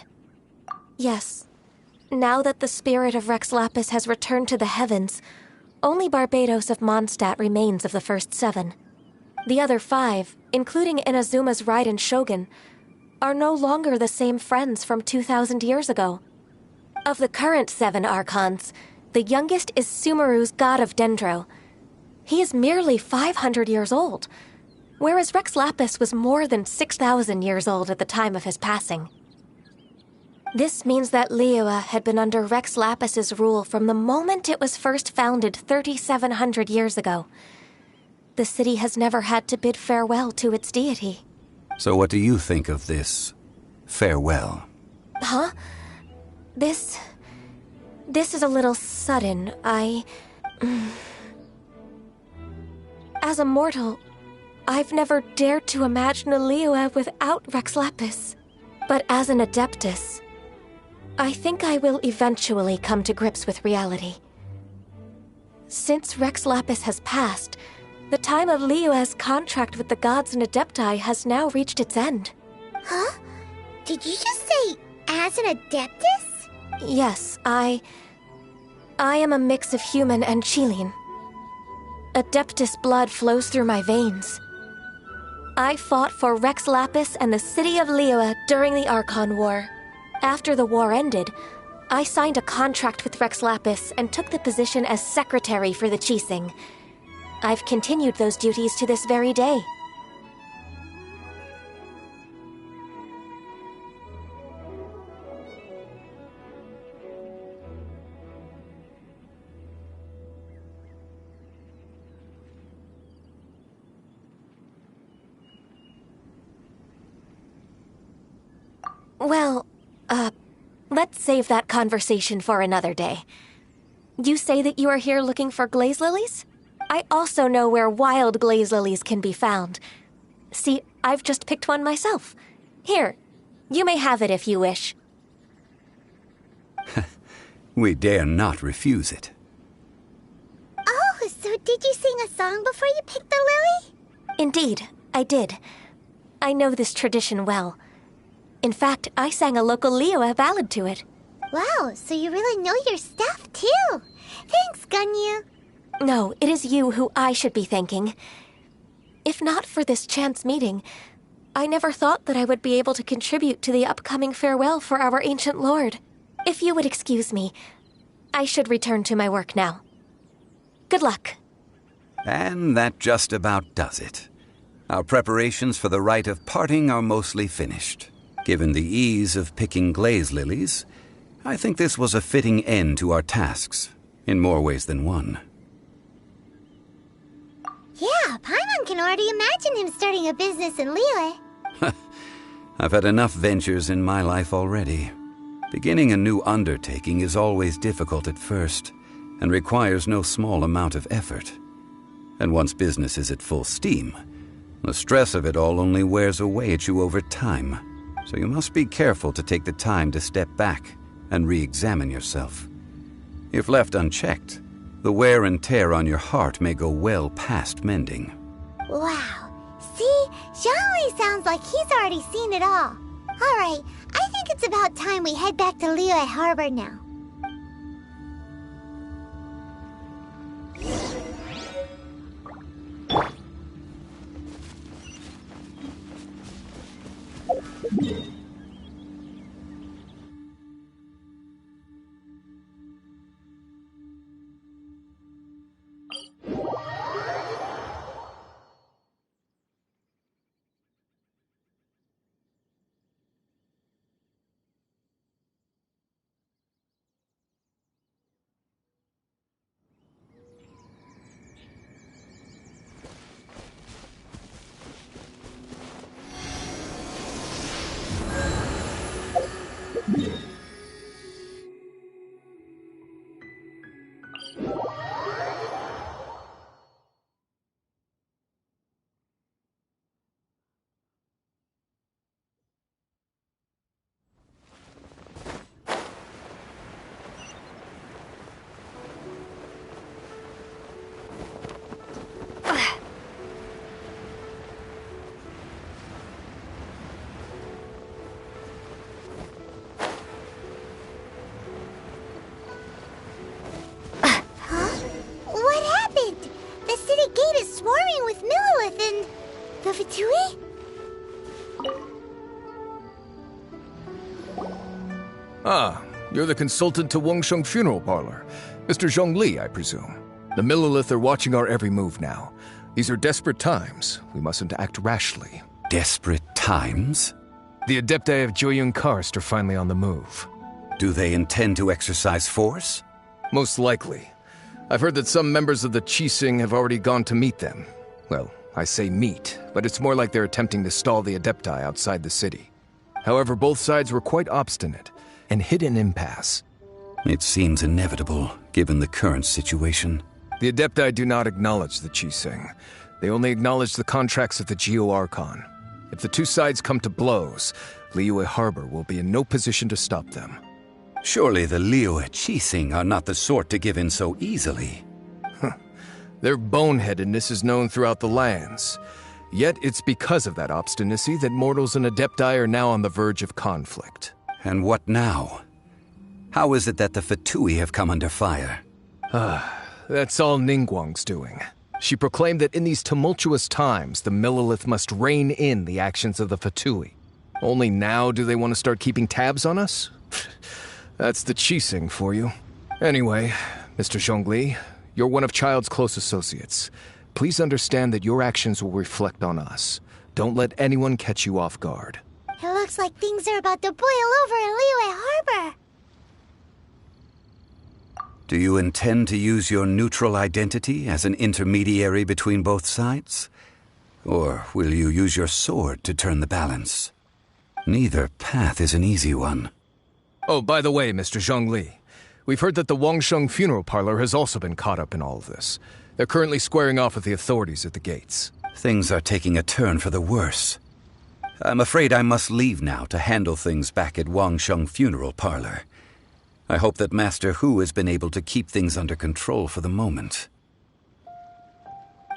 Yes. Now that the spirit of Rex Lapis has returned to the heavens, only Barbados of Mondstadt remains of the first 7. The other 5, including Inazuma's Raiden Shogun, are no longer the same friends from 2,000 years ago. Of the current 7 Archons, the youngest is Sumeru's god of Dendro. He is merely 500 years old, whereas Rex Lapis was more than 6,000 years old at the time of his passing. This means that Liyue had been under Rex Lapis's rule from the moment it was first founded 3,700 years ago. The city has never had to bid farewell to its deity. So what do you think of this farewell? Huh? This is a little sudden. As a mortal, I've never dared to imagine a Liyue without Rex Lapis. But as an Adeptus, I think I will eventually come to grips with reality. Since Rex Lapis has passed, the time of Liyue's contract with the gods and Adepti has now reached its end. Huh? Did you just say, as an Adeptus? Yes, I am a mix of human and Chilean. Adeptus blood flows through my veins. I fought for Rex Lapis and the city of Liyue during the Archon War. After the war ended, I signed a contract with Rex Lapis and took the position as secretary for the Qixing. I've continued those duties to this very day. Well, let's save that conversation for another day. You say that you are here looking for glaze lilies? I also know where wild glaze lilies can be found. See, I've just picked one myself. Here, you may have it if you wish. We dare not refuse it. Oh, so did you sing a song before you picked the lily? Indeed, I did. I know this tradition well. In fact, I sang a local Liyue ballad to it. Wow, so you really know your stuff, too. Thanks, Gunyu. No, it is you who I should be thanking. If not for this chance meeting, I never thought that I would be able to contribute to the upcoming farewell for our ancient lord. If you would excuse me, I should return to my work now. Good luck. And that just about does it. Our preparations for the rite of parting are mostly finished. Given the ease of picking glaze lilies, I think this was a fitting end to our tasks, in more ways than one. Yeah, Paimon can already imagine him starting a business in Liyue. I've had enough ventures in my life already. Beginning a new undertaking is always difficult at first, and requires no small amount of effort. And once business is at full steam, the stress of it all only wears away at you over time. So you must be careful to take the time to step back and re-examine yourself. If left unchecked, the wear and tear on your heart may go well past mending. Wow. See? Zhongli sounds like he's already seen it all. Alright, I think it's about time we head back to Liyue Harbor now. Ah, you're the consultant to Wangsheng Funeral Parlor. Mr. Zhongli, I presume. The Millelith are watching our every move now. These are desperate times. We mustn't act rashly. Desperate times? The Adepti of Joyun Karst are finally on the move. Do they intend to exercise force? Most likely. I've heard that some members of the Qixing have already gone to meet them. Well, I say meet, but it's more like they're attempting to stall the Adepti outside the city. However, both sides were quite obstinate and hit an impasse. It seems inevitable, given the current situation. The Adepti do not acknowledge the Qixing. They only acknowledge the contracts of the Geo-Archon. If the two sides come to blows, Liyue Harbor will be in no position to stop them. Surely the Liyue Qixing are not the sort to give in so easily. Their boneheadedness is known throughout the lands. Yet it's because of that obstinacy that mortals and Adepti are now on the verge of conflict. And what now? How is it that the Fatui have come under fire? That's all Ningguang's doing. She proclaimed that in these tumultuous times, the Millelith must rein in the actions of the Fatui. Only now do they want to start keeping tabs on us? That's the Qixing for you. Anyway, Mr. Zhongli, you're one of Child's close associates. Please understand that your actions will reflect on us. Don't let anyone catch you off guard. It looks like things are about to boil over in Liyue Harbor. Do you intend to use your neutral identity as an intermediary between both sides? Or will you use your sword to turn the balance? Neither path is an easy one. Oh, by the way, Mr. Zhongli, we've heard that the Wangsheng Funeral Parlor has also been caught up in all of this. They're currently squaring off with the authorities at the gates. Things are taking a turn for the worse. I'm afraid I must leave now to handle things back at Wangsheng Funeral Parlor. I hope that Master Hu has been able to keep things under control for the moment.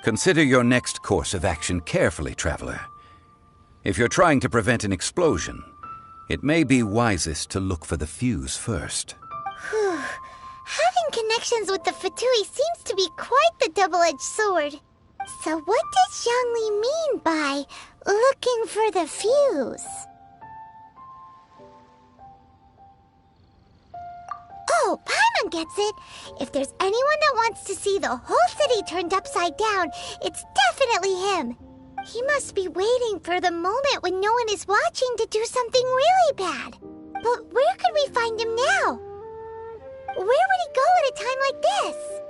Consider your next course of action carefully, Traveler. If you're trying to prevent an explosion, it may be wisest to look for the fuse first. Whew. Having connections with the Fatui seems to be quite the double-edged sword. So what does Zhongli mean by looking for the fuse? Oh, Paimon gets it. If there's anyone that wants to see the whole city turned upside down, it's definitely him. He must be waiting for the moment when no one is watching to do something really bad. But where could we find him now? Where would he go at a time like this?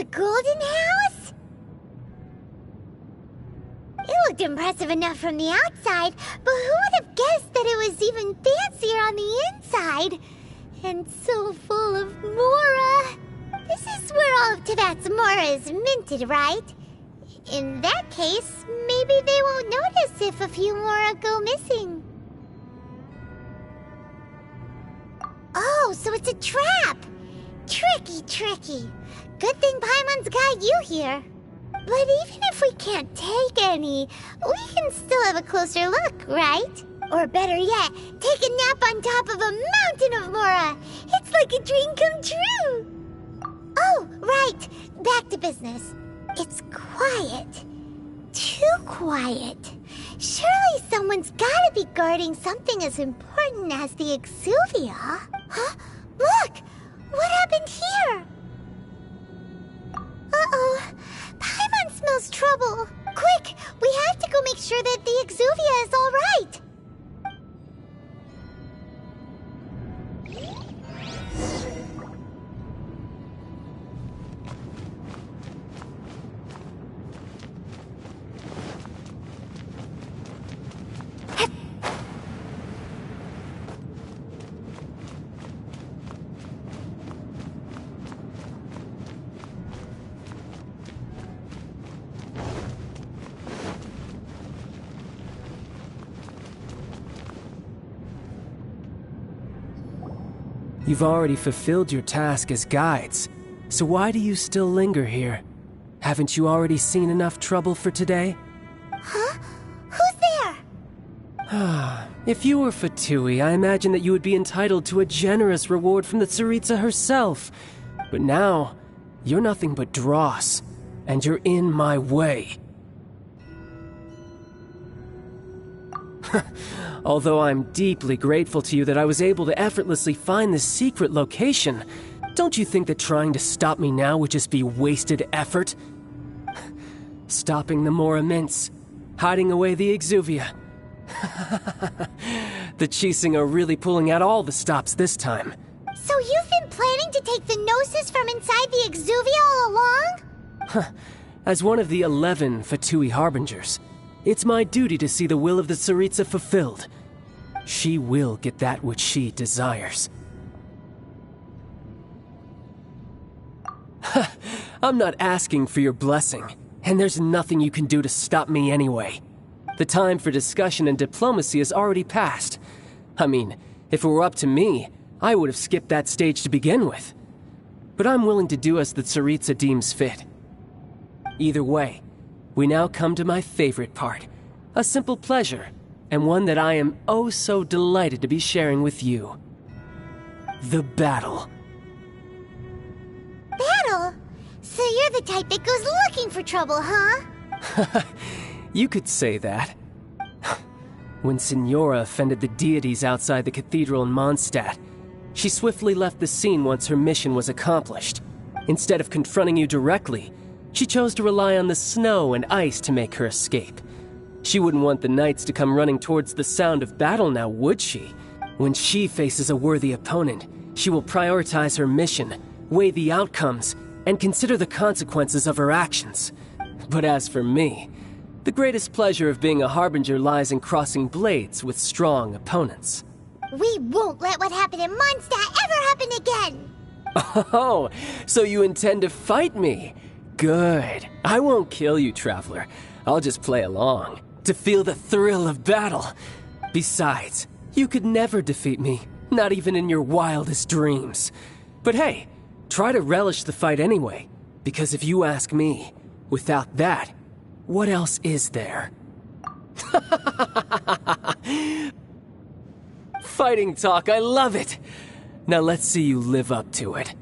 The Golden House? It looked impressive enough from the outside, but who would have guessed that it was even fancier on the inside? And so full of Mora. This is where all of Teyvat's Mora is minted, right? In that case, maybe they won't notice if a few Mora go missing. Oh, so it's a trap! Tricky, tricky. Good thing Paimon's got you here. But even if we can't take any, we can still have a closer look, right? Or better yet, take a nap on top of a mountain of Mora. It's like a dream come true. Oh, right. Back to business. It's quiet. Too quiet. Surely someone's gotta be guarding something as important as the Exuvia. Huh? Look! What happened here? Uh-oh. Paimon smells trouble. Quick! We have to go make sure that the Exuvia is all right. You've already fulfilled your task as guides, so why do you still linger here? Haven't you already seen enough trouble for today? Huh? Who's there? If you were Fatui, I imagine that you would be entitled to a generous reward from the Tsaritsa herself. But now, you're nothing but dross, and you're in my way. Although I'm deeply grateful to you that I was able to effortlessly find this secret location, don't you think that trying to stop me now would just be wasted effort? Stopping the Mora Mints, hiding away the Exuvia. The Chising are really pulling out all the stops this time. So you've been planning to take the Gnosis from inside the Exuvia all along? As one of the 11 Fatui Harbingers, it's my duty to see the will of the Tsaritsa fulfilled. She will get that which she desires. I'm not asking for your blessing, and there's nothing you can do to stop me anyway. The time for discussion and diplomacy has already passed. I mean, if it were up to me, I would have skipped that stage to begin with. But I'm willing to do as the Tsaritsa deems fit. Either way, we now come to my favorite part. A simple pleasure, and one that I am oh so delighted to be sharing with you. The battle. Battle? So you're the type that goes looking for trouble, huh? You could say that. When Signora offended the deities outside the cathedral in Mondstadt, she swiftly left the scene once her mission was accomplished. Instead of confronting you directly, she chose to rely on the snow and ice to make her escape. She wouldn't want the knights to come running towards the sound of battle now, would she? When she faces a worthy opponent, she will prioritize her mission, weigh the outcomes, and consider the consequences of her actions. But as for me, the greatest pleasure of being a Harbinger lies in crossing blades with strong opponents. We won't let what happened in Mondstadt ever happen again! Oh, so you intend to fight me? Good. I won't kill you, Traveler. I'll just play along, to feel the thrill of battle. Besides, you could never defeat me, not even in your wildest dreams. But hey, try to relish the fight anyway, because if you ask me, without that, what else is there? Fighting talk, I love it! Now let's see you live up to it.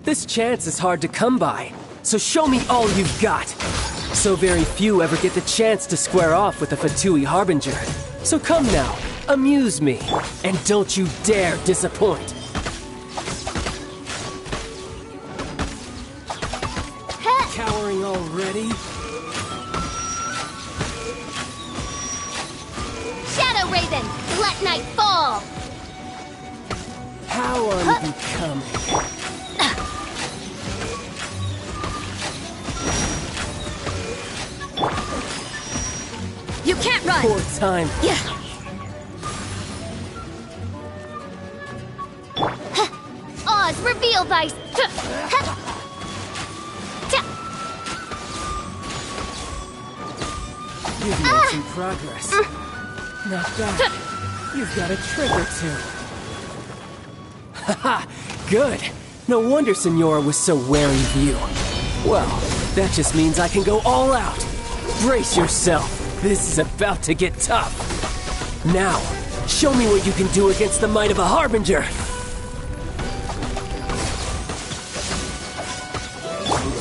This chance is hard to come by, so show me all you've got. So very few ever get the chance to square off with a Fatui Harbinger. So come now, amuse me, and don't you dare disappoint. Cowering already? Shadow Raven, let night fall! Go on and become. You can't run! Poor time. Yeah. Oz, reveal thy... You've made some progress. Not bad. You've got a trick or two. Haha, good. No wonder Senora was so wary of you. Well, that just means I can go all out. Brace yourself. This is about to get tough. Now, show me what you can do against the might of a Harbinger.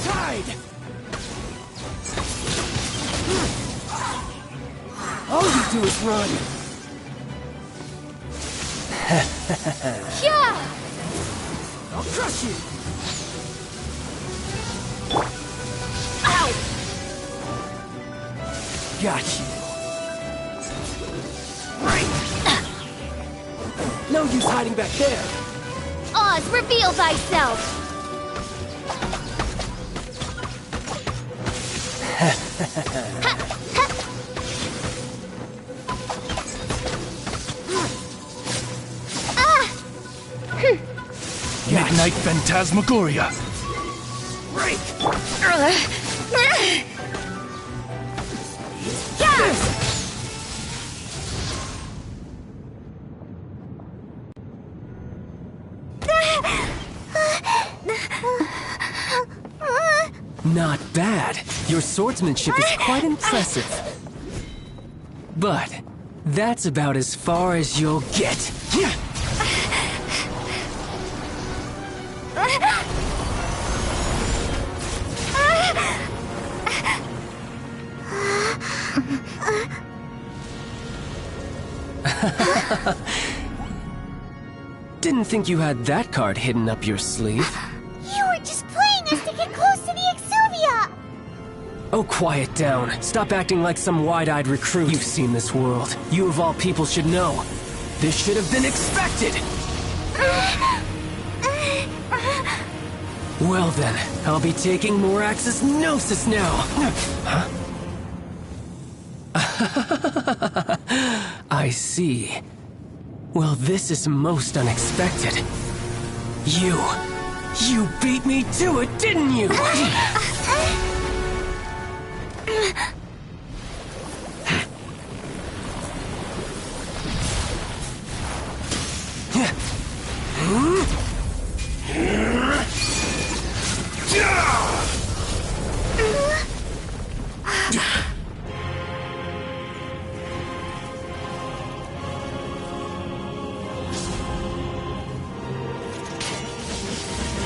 Tide! All you do is run. Yeah! I'll crush you. Ow! Got you. No use hiding back there. Oz, reveal thyself! Midnight Phantasmagoria. Not bad. Your swordsmanship is quite impressive. But that's about as far as you'll get. Didn't think you had that card hidden up your sleeve. You were just playing us to get close to the Exuvia! Oh, quiet down. Stop acting like some wide-eyed recruit. You've seen this world. You of all people should know. This should have been expected! Well then, I'll be taking Morax's Gnosis now! Huh? I see. Well, this is most unexpected. You beat me to it, didn't you?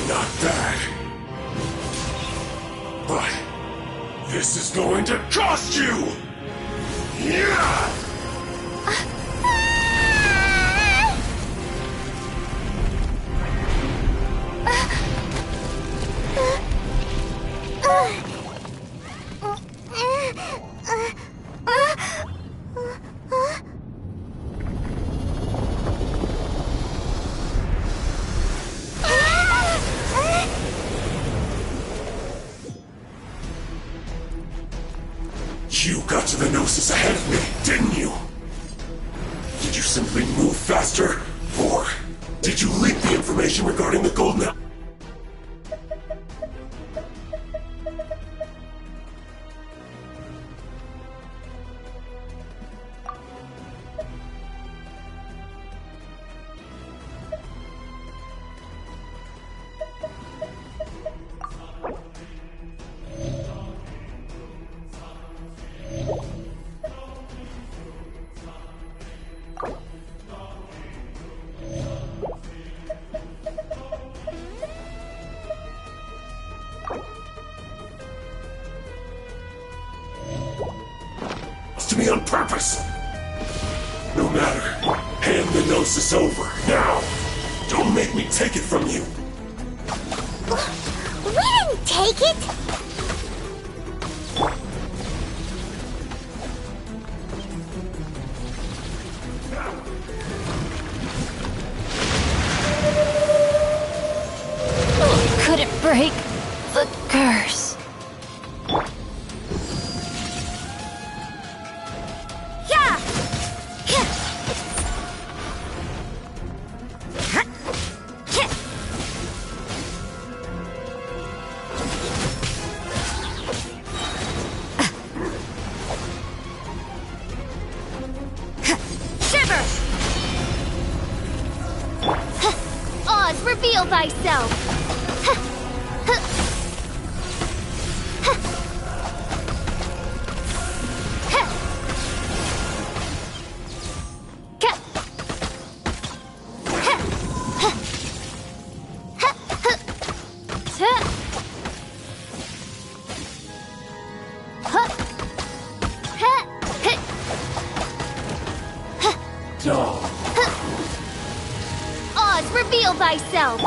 Not bad. But this is going to cost you! Yeah! You got to the Gnosis ahead of me, didn't you? Did you simply move faster? Or did you leak the information regarding the Golden Apple? To me on purpose. No matter. Hand the Gnosis over, now. Don't make me take it from you. We didn't take it! break the curse. Yeah! Shiver! Oz, reveal thyself! Oz, reveal thyself!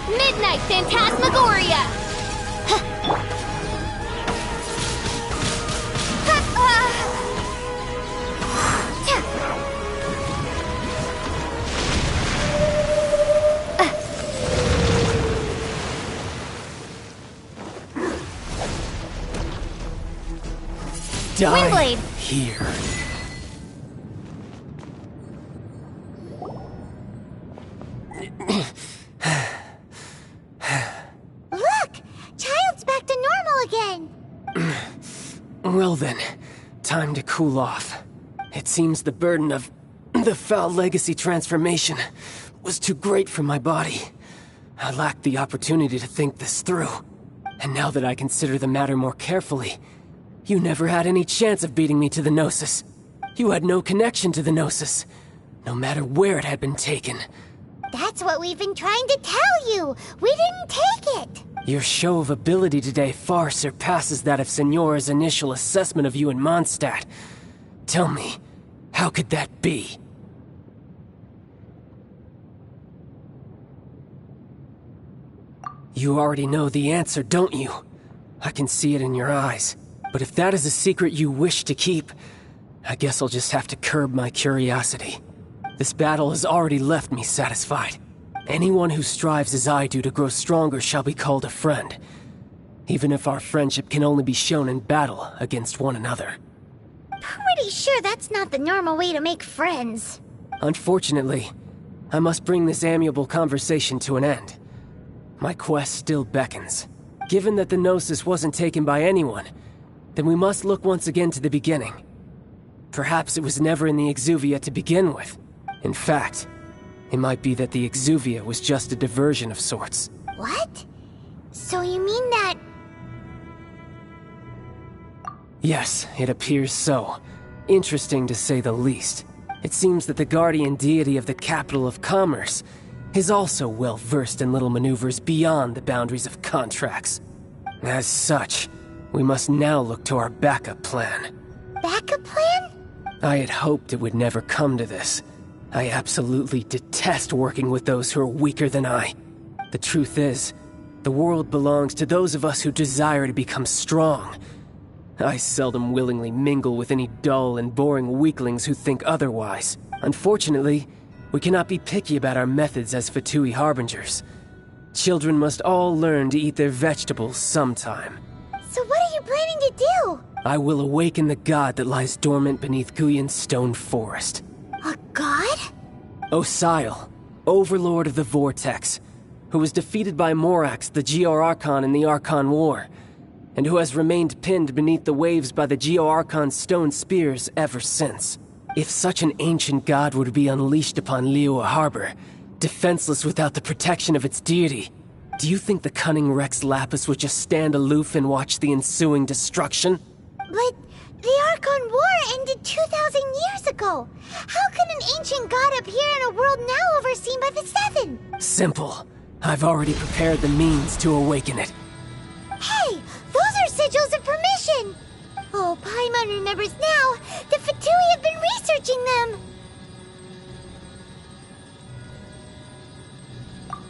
Midnight Phantasmagoria! Die Windblade! here. Look! Child's back to normal again! Well then, time to cool off. It seems the burden of the foul legacy transformation was too great for my body. I lacked the opportunity to think this through. And now that I consider the matter more carefully, you never had any chance of beating me to the Gnosis. You had no connection to the Gnosis, no matter where it had been taken. That's what we've been trying to tell you! We didn't take it! Your show of ability today far surpasses that of Signora's initial assessment of you in Mondstadt. Tell me, how could that be? You already know the answer, don't you? I can see it in your eyes. But if that is a secret you wish to keep, I guess I'll just have to curb my curiosity. This battle has already left me satisfied. Anyone who strives as I do to grow stronger shall be called a friend, even if our friendship can only be shown in battle against one another. Pretty sure that's not the normal way to make friends. Unfortunately, I must bring this amiable conversation to an end. My quest still beckons. Given that the Gnosis wasn't taken by anyone, then we must look once again to the beginning. Perhaps it was never in the Exuvia to begin with. In fact, it might be that the Exuvia was just a diversion of sorts. What? So you mean that... Yes, it appears so. Interesting to say the least. It seems that the guardian deity of the capital of commerce is also well versed in little maneuvers beyond the boundaries of contracts. As such, we must now look to our backup plan. Backup plan? I had hoped it would never come to this. I absolutely detest working with those who are weaker than I. The truth is, the world belongs to those of us who desire to become strong. I seldom willingly mingle with any dull and boring weaklings who think otherwise. Unfortunately, we cannot be picky about our methods as Fatui Harbingers. Children must all learn to eat their vegetables sometime. So what are you planning to do? I will awaken the god that lies dormant beneath Guyon's stone forest. A god? Osile, overlord of the Vortex, who was defeated by Morax, the Geo-Archon in the Archon War, and who has remained pinned beneath the waves by the Geo-Archon's stone spears ever since. If such an ancient god were to be unleashed upon Liyue Harbor, defenseless without the protection of its deity, do you think the cunning Rex Lapis would just stand aloof and watch the ensuing destruction? But the Archon War ended 2,000 years ago. How can an ancient god appear in a world now overseen by the Seven? Simple. I've already prepared the means to awaken it. Hey, those are sigils of permission! Oh, Paimon remembers now. The Fatui have been researching them.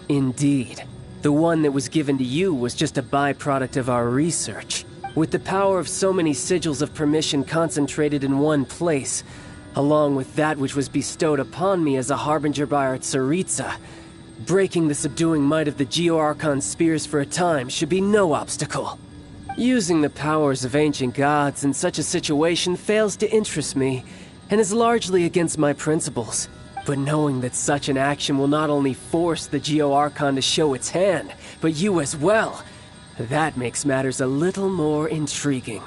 Indeed. The one that was given to you was just a byproduct of our research. With the power of so many sigils of permission concentrated in one place, along with that which was bestowed upon me as a harbinger by our Tsaritsa, breaking the subduing might of the Geo-Archon spears for a time should be no obstacle. Using the powers of ancient gods in such a situation fails to interest me, and is largely against my principles. But knowing that such an action will not only force the Geo-Archon to show its hand, but you as well, that makes matters a little more intriguing.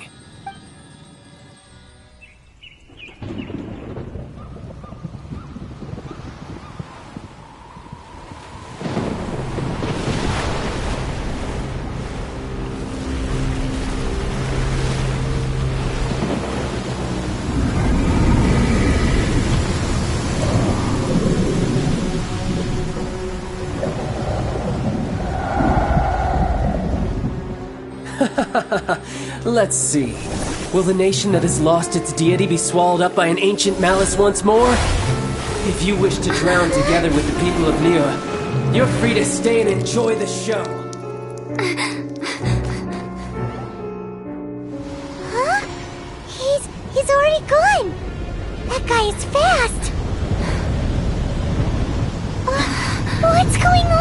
Let's see. Will the nation that has lost its deity be swallowed up by an ancient malice once more? If you wish to drown together with the people of Liyue, you're free to stay and enjoy the show. Huh? He's already gone! That guy is fast! What's going on?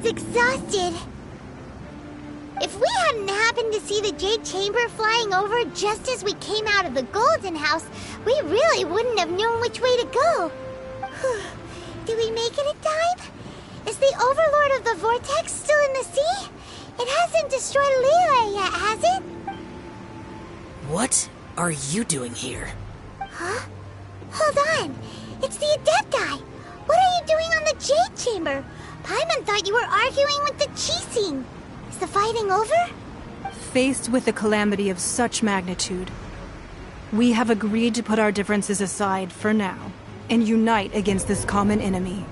Exhausted. If we hadn't happened to see the Jade Chamber flying over just as we came out of the Golden House, we really wouldn't have known which way to go. Did we make it in time? Is the Overlord of the Vortex still in the sea? It hasn't destroyed Liyue yet, has it? What are you doing here? Huh? Hold on. It's the Adepti. What are you doing on the Jade Chamber? Paimon thought you were arguing with the Qixing. Is the fighting over? Faced with a calamity of such magnitude, we have agreed to put our differences aside for now and unite against this common enemy.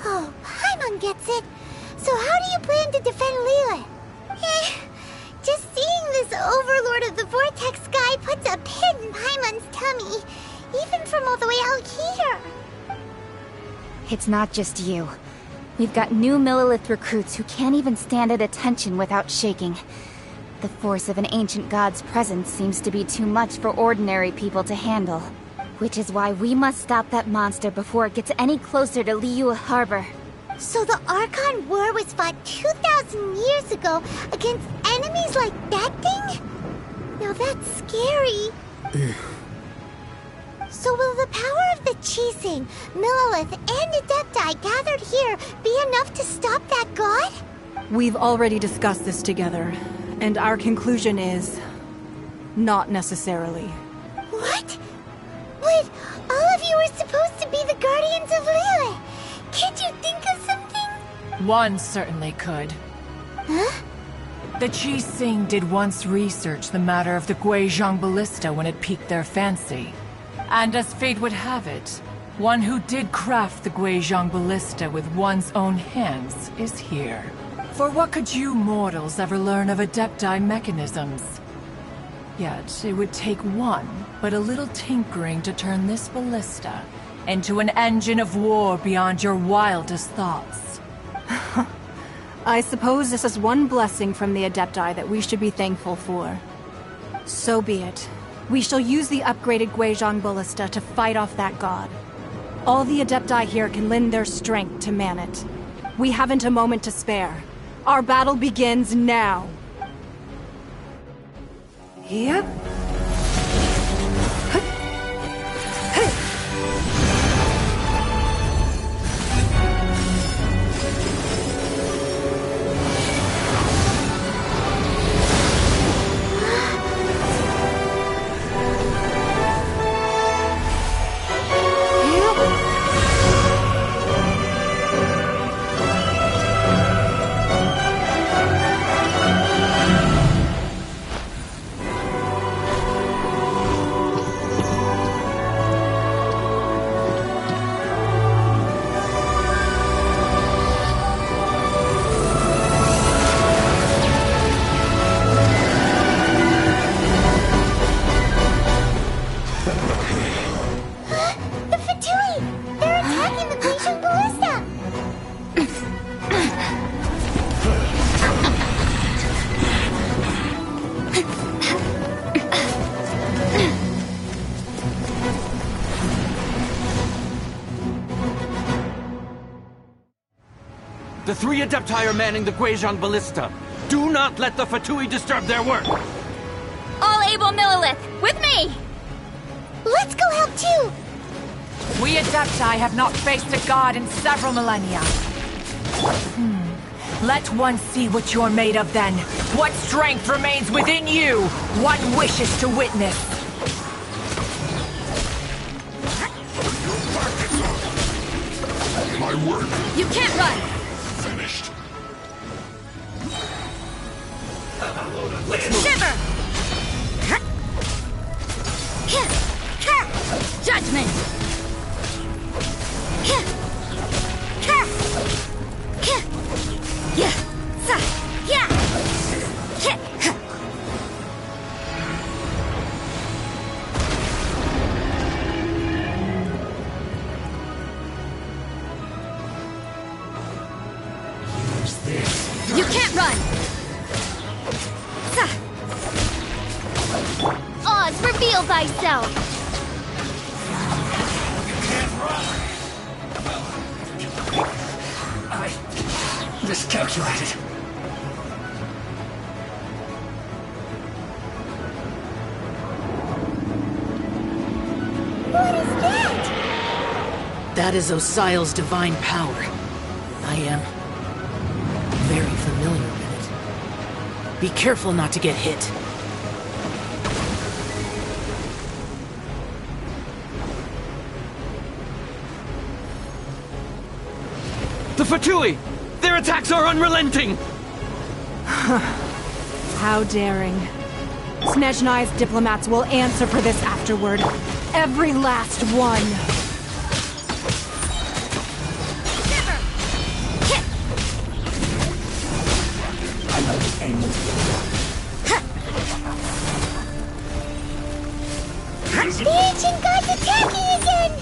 Oh, Paimon gets it. So how do you plan to defend Liyue? Just seeing this Overlord of the Vortex guy puts a pit in Paimon's tummy, even from all the way out here. It's not just you. We've got new Millilith recruits who can't even stand at attention without shaking. The force of an ancient god's presence seems to be too much for ordinary people to handle. Which is why we must stop that monster before it gets any closer to Liyue Harbor. So the Archon War was fought 2,000 years ago against enemies like that thing? Now that's scary. So will the power of the Qixing, Millilith, and Adepti gathered here be enough to stop that god? We've already discussed this together, and our conclusion is... not necessarily. What? But all of you are supposed to be the Guardians of Liyue. Can't you think of something? One certainly could. Huh? The Qixing did once research the matter of the Guizhong Ballista when it piqued their fancy. And as fate would have it, one who did craft the Guizhong Ballista with one's own hands is here. For what could you mortals ever learn of Adepti mechanisms? Yet it would take one, but a little tinkering to turn this ballista into an engine of war beyond your wildest thoughts. I suppose this is one blessing from the Adepti that we should be thankful for. So be it. We shall use the upgraded Guizhong Ballista to fight off that god. All the Adepti here can lend their strength to man it. We haven't a moment to spare. Our battle begins now. Yep. The 3 Adepti are manning the Guizhong Ballista. Do not let the Fatui disturb their work! All able Millilith, with me! Let's go help too! We Adepti have not faced a god in several millennia. Let one see what you're made of then. What strength remains within you? One wishes to witness. My work You can't run! finished. Shiver! Judgment! You can't run! Oz, reveal thyself! I miscalculated. What is that? That is Osial's divine power. I am very familiar with it. Be careful not to get hit. The Fatui! Their attacks are unrelenting! How daring. Snezhnai's diplomats will answer for this afterward. Every last one. The ancient god's attacking again!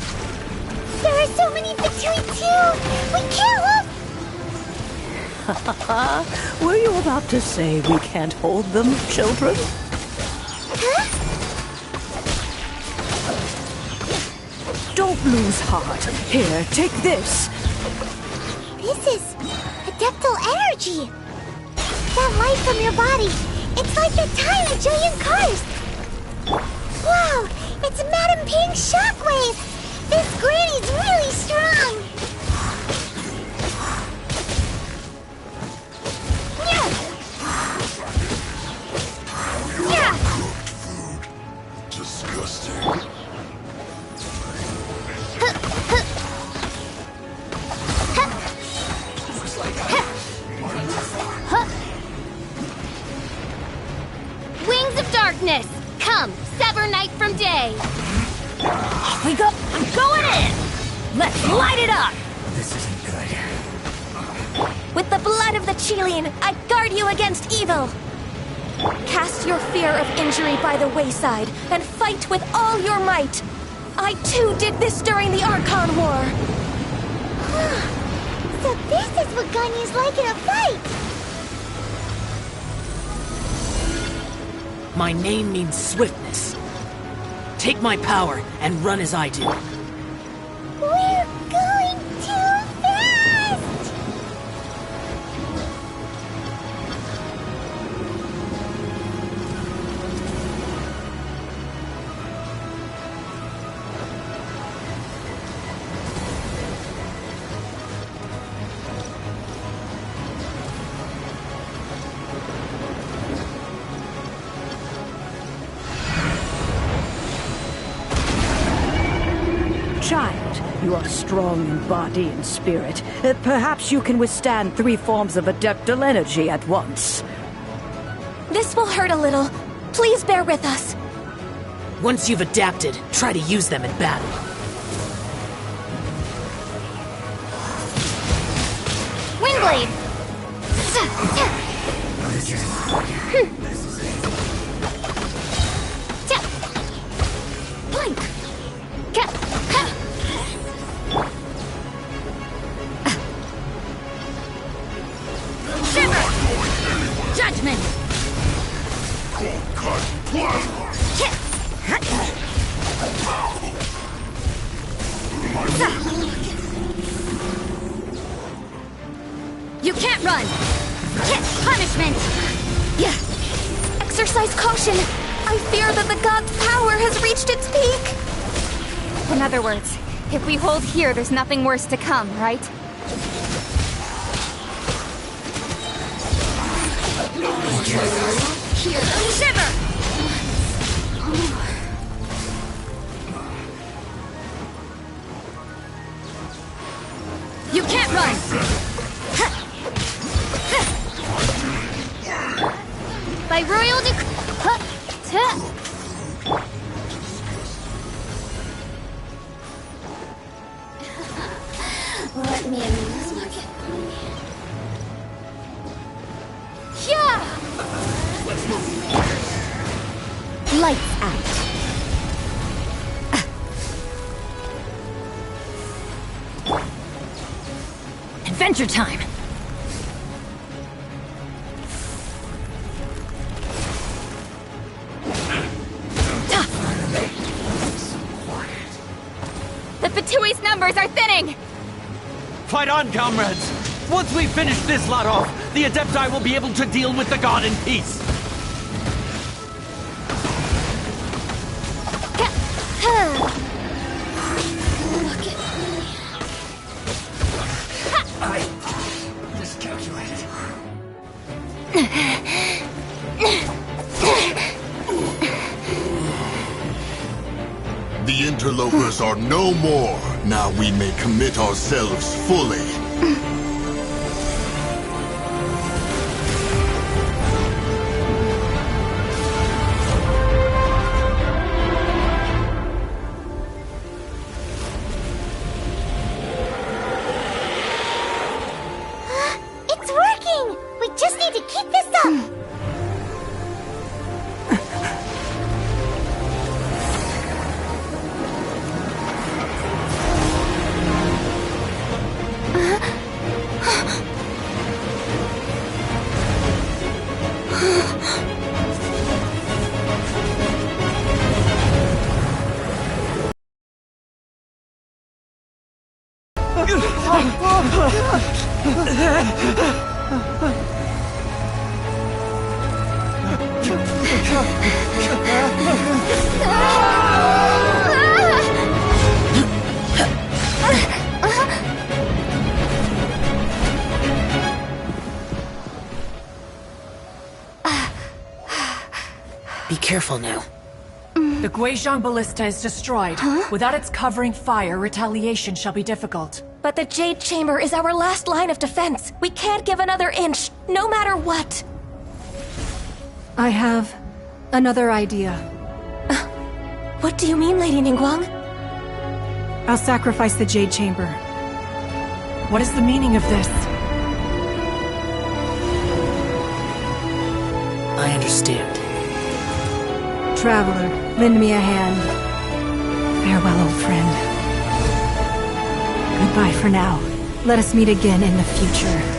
There are so many Fatui too! We can't look! Were you about to say we can't hold them, children? Huh? Don't lose heart. Here, take this. This is adeptal energy! That light from your body, it's like the time of Julian Karst! Wow! It's Madame Ping's shockwave! This granny's really strong! Disgusting. Wings of darkness! Come, sever night from day! We go! I'm going in! Let's light it up! This isn't good. With the blood of the Chilean, I guard you against evil! Cast your fear of injury by the wayside, and fight with all your might! I too did this during the Archon War! So this is what Ganyu's like in a fight! My name means swiftness. Take my power and run as I do. We're going too fast! Child, you are strong in body and spirit. Perhaps you can withstand 3 forms of adeptal energy at once. This will hurt a little. Please bear with us. Once you've adapted, try to use them in battle. Windblade! Blink! Shiver! Judgment! Cold cut plasma. can't run! Punishment! Yeah. Exercise caution. I fear that the god's power has reached its peak. In other words, if we hold here, there's nothing worse to come, right? Here, shiver! You can't run! By royal Let me amuse my kid. Yeah! Lights out. Adventure time! The Fatui's numbers are thinning! Fight on, comrades! Once we finish this lot off, the Adepti will be able to deal with the god in peace! Look at me. I miscalculated. The interlopers are no more. Now we may commit ourselves fully. It's working! We just need to keep this up! Be careful now. The Guizhong Ballista is destroyed. Without its covering fire, retaliation shall be difficult. But the Jade Chamber is our last line of defense. We can't give another inch, no matter what. I have another idea. What do you mean, Lady Ningguang? I'll sacrifice the Jade Chamber. What is the meaning of this? I understand. Traveler, lend me a hand. Farewell, old friend. Goodbye for now. Let us meet again in the future.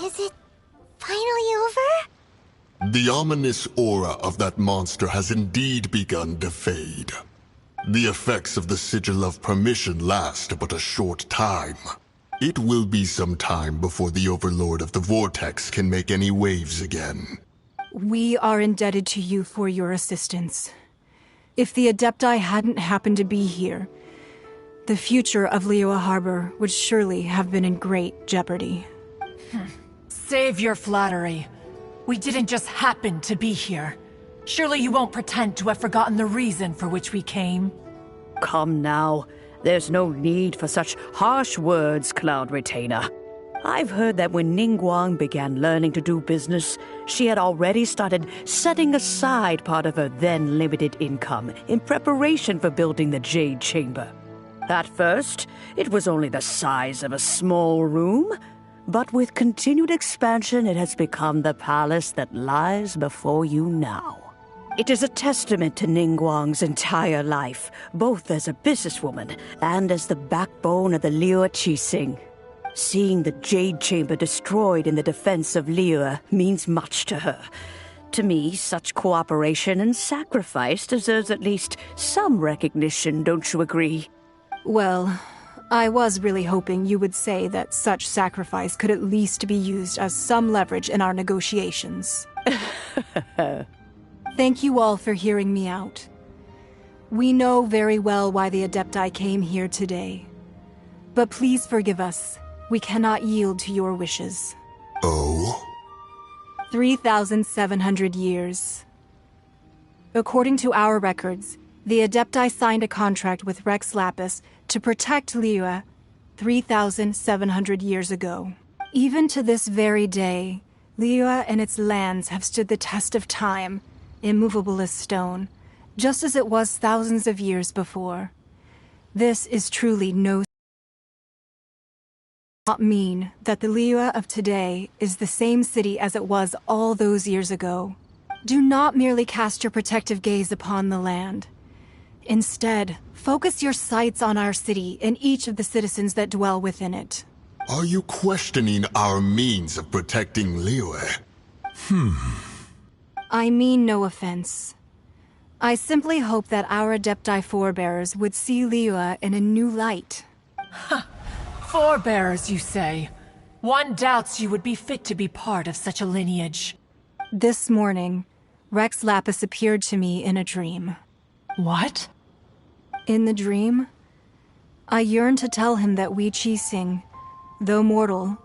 Is it finally over? The ominous aura of that monster has indeed begun to fade. The effects of the Sigil of Permission last but a short time. It will be some time before the Overlord of the Vortex can make any waves again. We are indebted to you for your assistance. If the Adepti hadn't happened to be here, the future of Liyue Harbor would surely have been in great jeopardy. Save your flattery. We didn't just happen to be here. Surely you won't pretend to have forgotten the reason for which we came. Come now. There's no need for such harsh words, Cloud Retainer. I've heard that when Ningguang began learning to do business, she had already started setting aside part of her then limited income in preparation for building the Jade Chamber. At first, it was only the size of a small room, but with continued expansion, it has become the palace that lies before you now. It is a testament to Ningguang's entire life, both as a businesswoman and as the backbone of the Liyue Qixing. Seeing the Jade Chamber destroyed in the defense of Liyue means much to her. To me, such cooperation and sacrifice deserves at least some recognition, don't you agree? Well, I was really hoping you would say that such sacrifice could at least be used as some leverage in our negotiations. Thank you all for hearing me out. We know very well why the Adepti came here today. But please forgive us. We cannot yield to your wishes. Oh? 3,700 years. According to our records, the Adepti signed a contract with Rex Lapis to protect Liyue 3,700 years ago. Even to this very day, Liyue and its lands have stood the test of time, immovable as stone, just as it was thousands of years before. This is truly no not mean that the Liyue of today is the same city as it was all those years ago. Do not merely cast your protective gaze upon the land. Instead, focus your sights on our city and each of the citizens that dwell within it. Are you questioning our means of protecting Liyue? I mean no offense. I simply hope that our Adepti forebears would see Liyue in a new light. Forebears, you say? One doubts you would be fit to be part of such a lineage. This morning, Rex Lapis appeared to me in a dream. What? In the dream, I yearned to tell him that we Qixing, though mortal,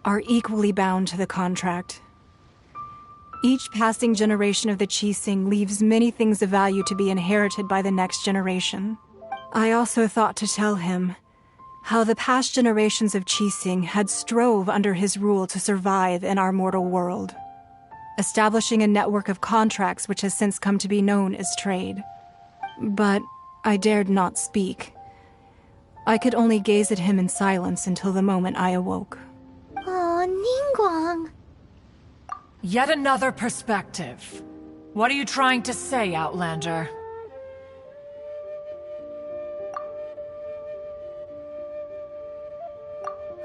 are equally bound to the contract. Each passing generation of the Qixing leaves many things of value to be inherited by the next generation. I also thought to tell him how the past generations of Qixing had strove under his rule to survive in our mortal world, establishing a network of contracts which has since come to be known as trade. But I dared not speak. I could only gaze at him in silence until the moment I awoke. Oh, Ningguang. Yet another perspective. What are you trying to say, Outlander?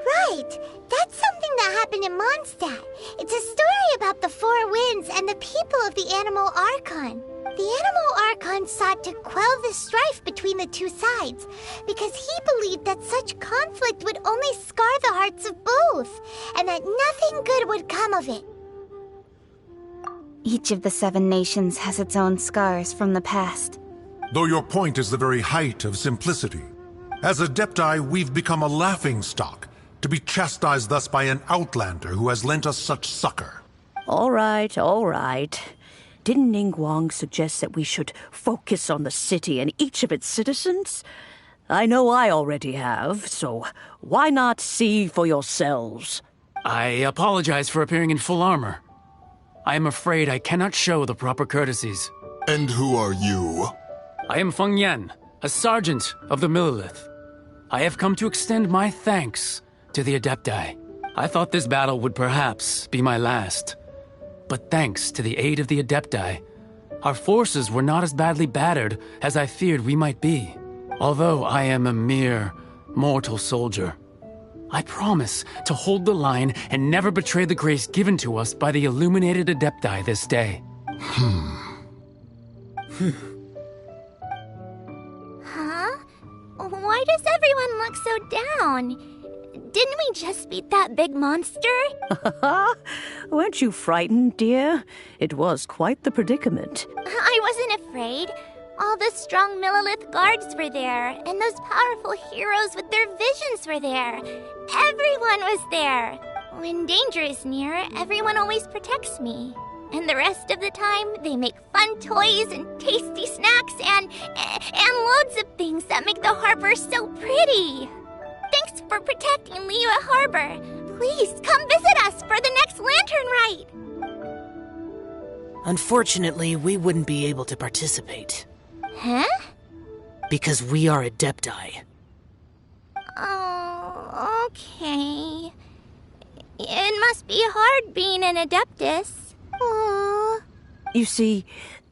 Right! That's something that happened in Mondstadt. It's a story about the Four Winds and the people of the Animal Archon. The Animal Archon sought to quell the strife between the two sides, because he believed that such conflict would only scar the hearts of both, and that nothing good would come of it. Each of the 7 nations has its own scars from the past. Though your point is the very height of simplicity. As Adepti, we've become a laughingstock, to be chastised thus by an outlander who has lent us such succor. All right, all right. Didn't Ningguang suggest that we should focus on the city and each of its citizens? I know I already have, so why not see for yourselves? I apologize for appearing in full armor. I am afraid I cannot show the proper courtesies. And who are you? I am Feng Yan, a sergeant of the Millelith. I have come to extend my thanks to the Adepti. I thought this battle would perhaps be my last. But thanks to the aid of the Adepti, our forces were not as badly battered as I feared we might be. Although I am a mere mortal soldier, I promise to hold the line and never betray the grace given to us by the illuminated Adepti this day. Huh? Why does everyone look so down? Didn't we just beat that big monster? Weren't you frightened, dear? It was quite the predicament. I wasn't afraid. All the strong Millilith guards were there, and those powerful heroes with their visions were there. Everyone was there. When danger is near, everyone always protects me. And the rest of the time, they make fun toys and tasty snacks and loads of things that make the harbor so pretty. Thanks for protecting Liyue Harbor. Please come visit us for the next lantern rite. Unfortunately, we wouldn't be able to participate. Huh? Because we are Adepti. Oh, okay. It must be hard being an Adeptus. Aww. You see,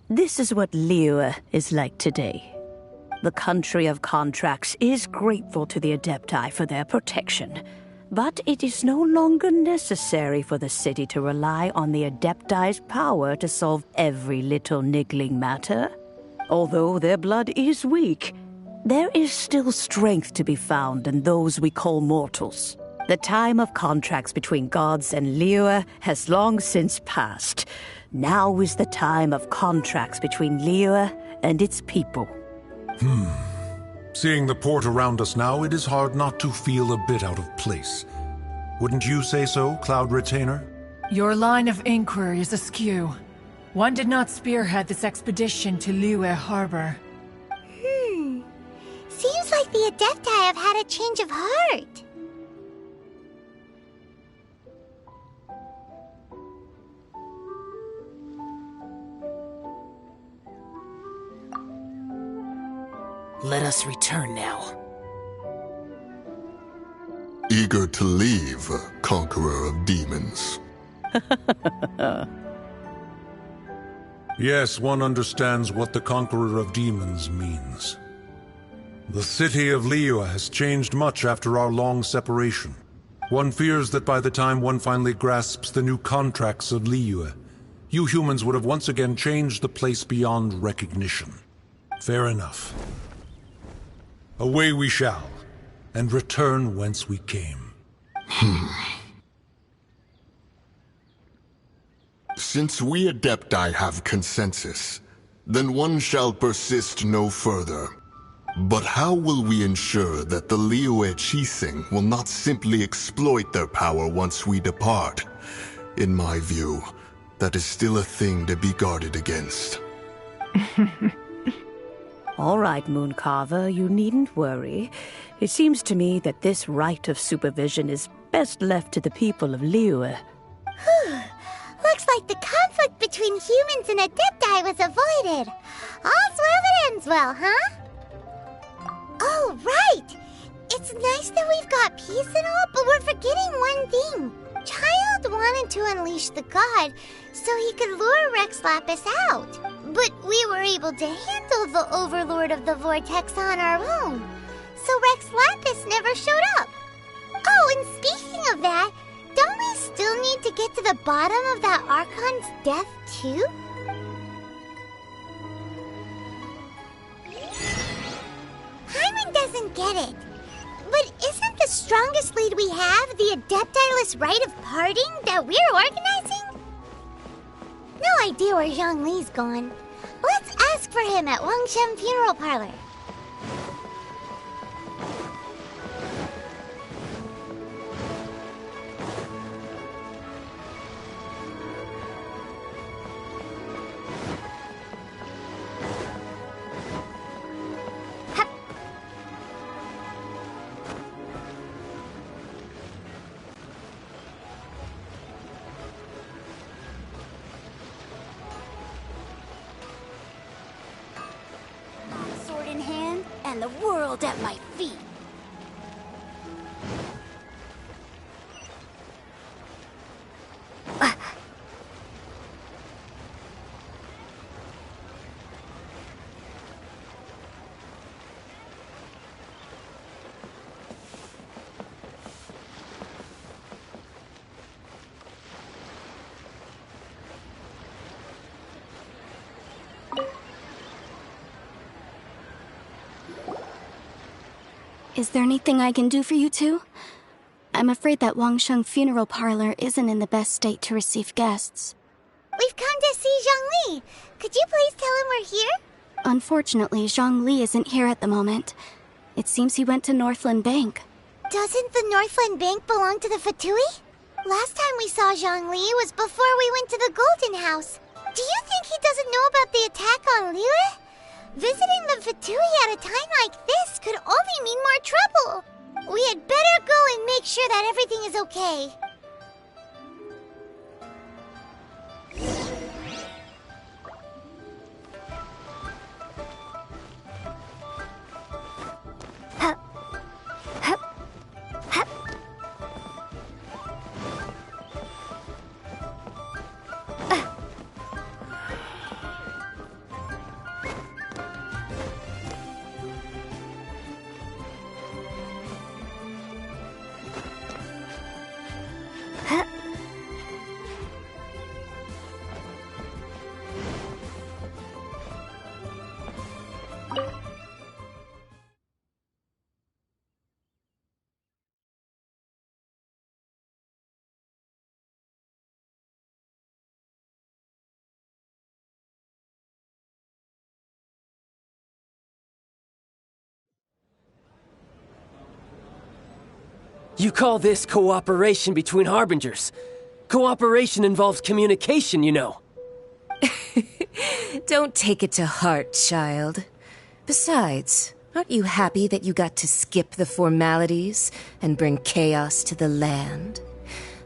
this is what Liyue is like today. The country of contracts is grateful to the Adepti for their protection, but it is no longer necessary for the city to rely on the Adepti's power to solve every little niggling matter. Although their blood is weak, there is still strength to be found in those we call mortals. The time of contracts between gods and Liyue has long since passed. Now is the time of contracts between Liyue and its people. Seeing the port around us now, it is hard not to feel a bit out of place. Wouldn't you say so, Cloud Retainer? Your line of inquiry is askew. One did not spearhead this expedition to Liyue Harbor. Seems like the Adepti have had a change of heart. Let us return now. Eager to leave, conqueror of demons. Yes, one understands what the conqueror of demons means. The city of Liyue has changed much after our long separation. One fears that by the time one finally grasps the new contracts of Liyue, you humans would have once again changed the place beyond recognition. Fair enough. Away we shall, and return whence we came. Since we Adepti have consensus, then one shall persist no further. But how will we ensure that the Liyue Qixing will not simply exploit their power once we depart? In my view, that is still a thing to be guarded against. All right, Mooncarver, you needn't worry. It seems to me that this right of supervision is best left to the people of Liyue. Looks like the conflict between humans and Adepti was avoided. All's well that ends well, huh? Oh, right! It's nice that we've got peace and all, but we're forgetting one thing. Child wanted to unleash the god so he could lure Rex Lapis out. But we were able to handle the Overlord of the Vortex on our own. So Rex Lapis never showed up. Oh, and speaking of that, don't we still need to get to the bottom of that Archon's death, too? Hyman doesn't get it. But isn't the strongest lead we have the Adeptiless rite of parting that we're organizing? No idea where Zhongli's gone. Let's ask for him at Wangshen Funeral Parlor. Sword in hand and the world at my feet. Is there anything I can do for you two? I'm afraid that Wangsheng funeral parlor isn't in the best state to receive guests. We've come to see Zhongli. Could you please tell him we're here? Unfortunately, Zhongli isn't here at the moment. It seems he went to Northland Bank. Doesn't the Northland Bank belong to the Fatui? Last time we saw Zhongli was before we went to the Golden House. Do you think he doesn't know about the attack on Liyue? Visiting the Fatui at a time like this could only mean more trouble. We had better go and make sure that everything is okay. You call this cooperation between Harbingers? Cooperation involves communication, you know. Don't take it to heart, child. Besides, aren't you happy that you got to skip the formalities and bring chaos to the land?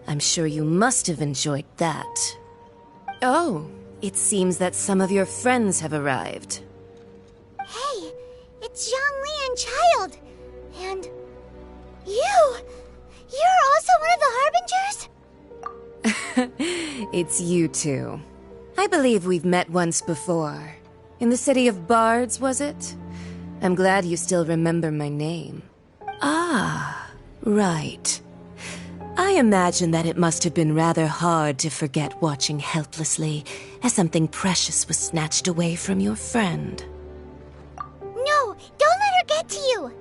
I'm sure you must have enjoyed that. Oh, it seems that some of your friends have arrived. Hey, it's Zhongli and Child. And you! You're also one of the Harbingers? It's you two. I believe we've met once before. In the city of Bards, was it? I'm glad you still remember my name. Ah, right. I imagine that it must have been rather hard to forget watching helplessly as something precious was snatched away from your friend. No, don't let her get to you!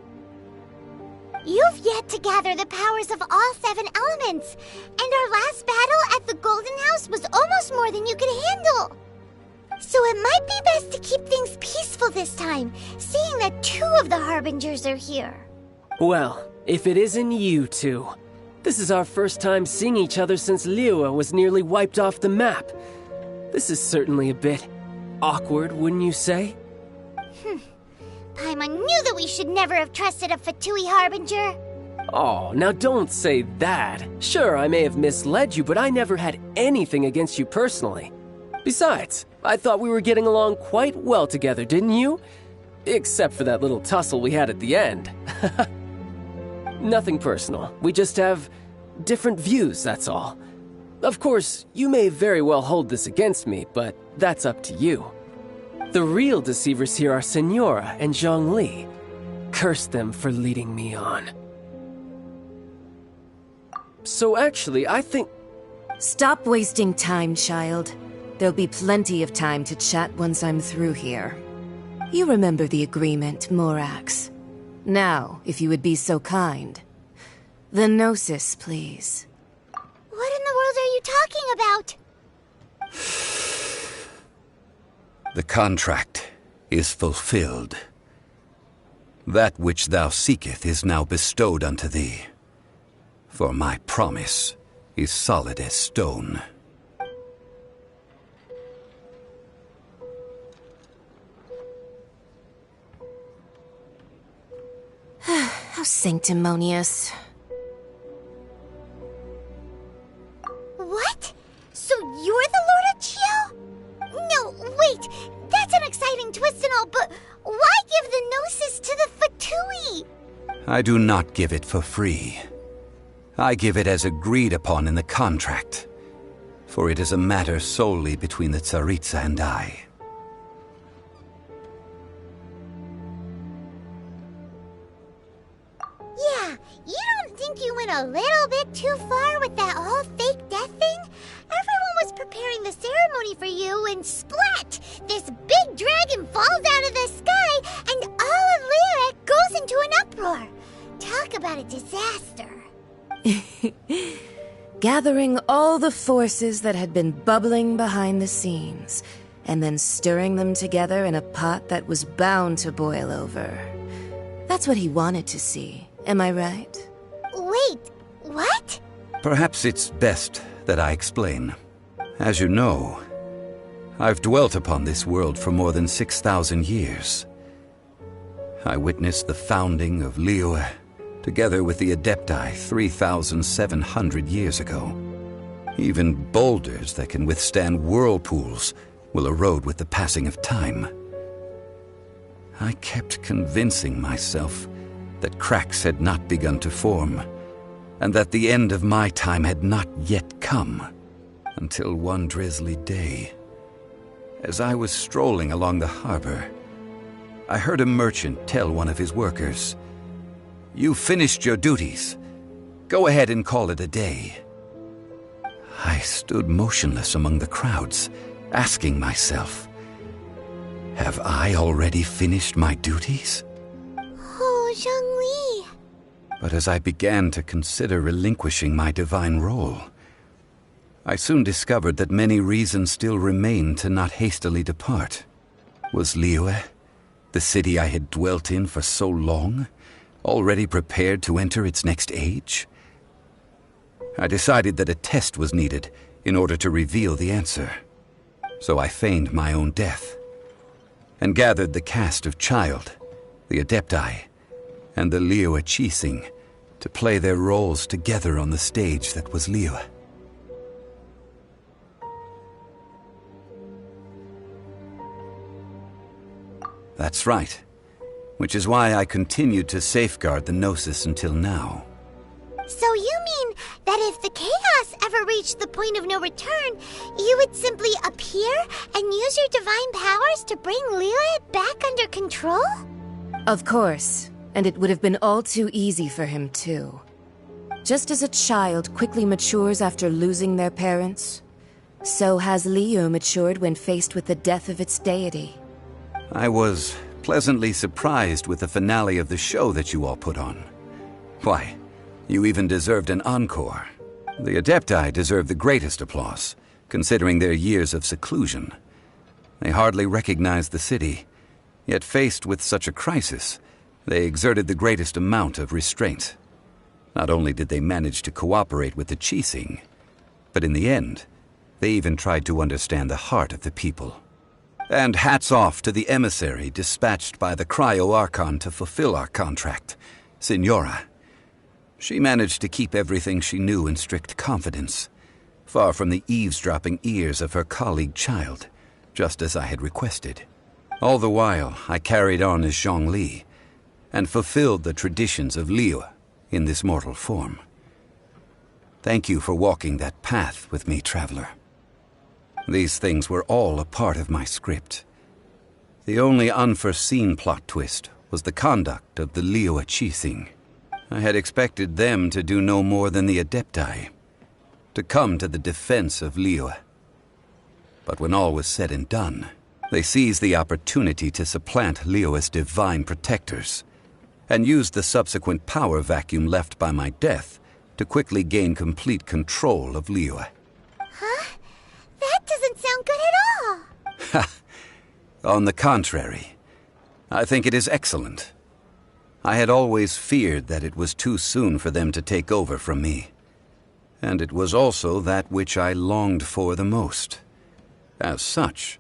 You've yet to gather the powers of all 7 elements, and our last battle at the Golden House was almost more than you could handle. So it might be best to keep things peaceful this time, seeing that 2 of the Harbingers are here. Well, if it isn't you two. This is our first time seeing each other since Liyue was nearly wiped off the map. This is certainly a bit awkward, wouldn't you say? Paimon knew that we should never have trusted a Fatui Harbinger. Oh, now don't say that. Sure, I may have misled you, but I never had anything against you personally. Besides, I thought we were getting along quite well together, didn't you? Except for that little tussle we had at the end. Nothing personal. We just have different views, that's all. Of course, you may very well hold this against me, but that's up to you. The real deceivers here are Senora and Zhongli. Curse them for leading me on. So actually, I think... Stop wasting time, child. There'll be plenty of time to chat once I'm through here. You remember the agreement, Morax. Now, if you would be so kind. The Gnosis, please. What in the world are you talking about? The contract is fulfilled. That which thou seeketh is now bestowed unto thee. For my promise is solid as stone. How sanctimonious. What? So you're the Lord of Chiao? No, wait! That's an exciting twist and all, but why give the Gnosis to the Fatui? I do not give it for free. I give it as agreed upon in the contract, for it is a matter solely between the Tsaritsa and I. Yeah, you don't think you went a little bit too far with that whole fake death thing? Everyone was preparing the ceremony for you, and splat! This big dragon falls out of the sky, and all of Liyue goes into an uproar. Talk about a disaster. Gathering all the forces that had been bubbling behind the scenes, and then stirring them together in a pot that was bound to boil over. That's what he wanted to see, am I right? Wait, what? Perhaps it's best that I explain. As you know, I've dwelt upon this world for more than 6,000 years. I witnessed the founding of Liyue, together with the Adepti 3,700 years ago. Even boulders that can withstand whirlpools will erode with the passing of time. I kept convincing myself that cracks had not begun to form, and that the end of my time had not yet come, until one drizzly day, as I was strolling along the harbor, I heard a merchant tell one of his workers, "You finished your duties. Go ahead and call it a day." I stood motionless among the crowds, asking myself, have I already finished my duties? Oh, Zhongli. But as I began to consider relinquishing my divine role, I soon discovered that many reasons still remained to not hastily depart. Was Liyue, the city I had dwelt in for so long, already prepared to enter its next age? I decided that a test was needed in order to reveal the answer. So I feigned my own death, and gathered the cast of Child, the Adepti, and the Liyue Qixing to play their roles together on the stage that was Liyue. That's right, which is why I continued to safeguard the Gnosis until now. So you mean that if the chaos ever reached the point of no return, you would simply appear and use your divine powers to bring Liyue back under control? Of course, and it would have been all too easy for him too. Just as a child quickly matures after losing their parents, so has Liyue matured when faced with the death of its deity. I was pleasantly surprised with the finale of the show that you all put on. Why, you even deserved an encore. The Adepti deserve the greatest applause, considering their years of seclusion. They hardly recognized the city, yet faced with such a crisis, they exerted the greatest amount of restraint. Not only did they manage to cooperate with the Qixing, but in the end, they even tried to understand the heart of the people. And hats off to the emissary dispatched by the Cryo-Archon to fulfill our contract, Signora. She managed to keep everything she knew in strict confidence, far from the eavesdropping ears of her colleague Child, just as I had requested. All the while, I carried on as Zhongli, and fulfilled the traditions of Liyue in this mortal form. Thank you for walking that path with me, traveler. These things were all a part of my script. The only unforeseen plot twist was the conduct of the Liyue Qixing. I had expected them to do no more than the Adepti, to come to the defense of Liyue. But when all was said and done, they seized the opportunity to supplant Liyue's divine protectors, and used the subsequent power vacuum left by my death to quickly gain complete control of Liyue. Huh? That doesn't sound good at all. On the contrary, I think it is excellent. I had always feared that it was too soon for them to take over from me. And it was also that which I longed for the most. As such,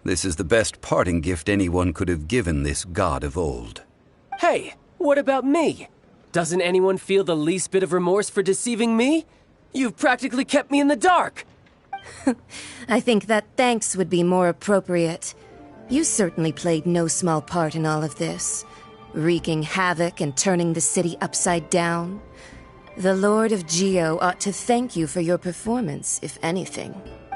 this is the best parting gift anyone could have given this god of old. Hey, what about me? Doesn't anyone feel the least bit of remorse for deceiving me? You've practically kept me in the dark. I think that thanks would be more appropriate. You certainly played no small part in all of this, wreaking havoc and turning the city upside down. The Lord of Geo ought to thank you for your performance, if anything.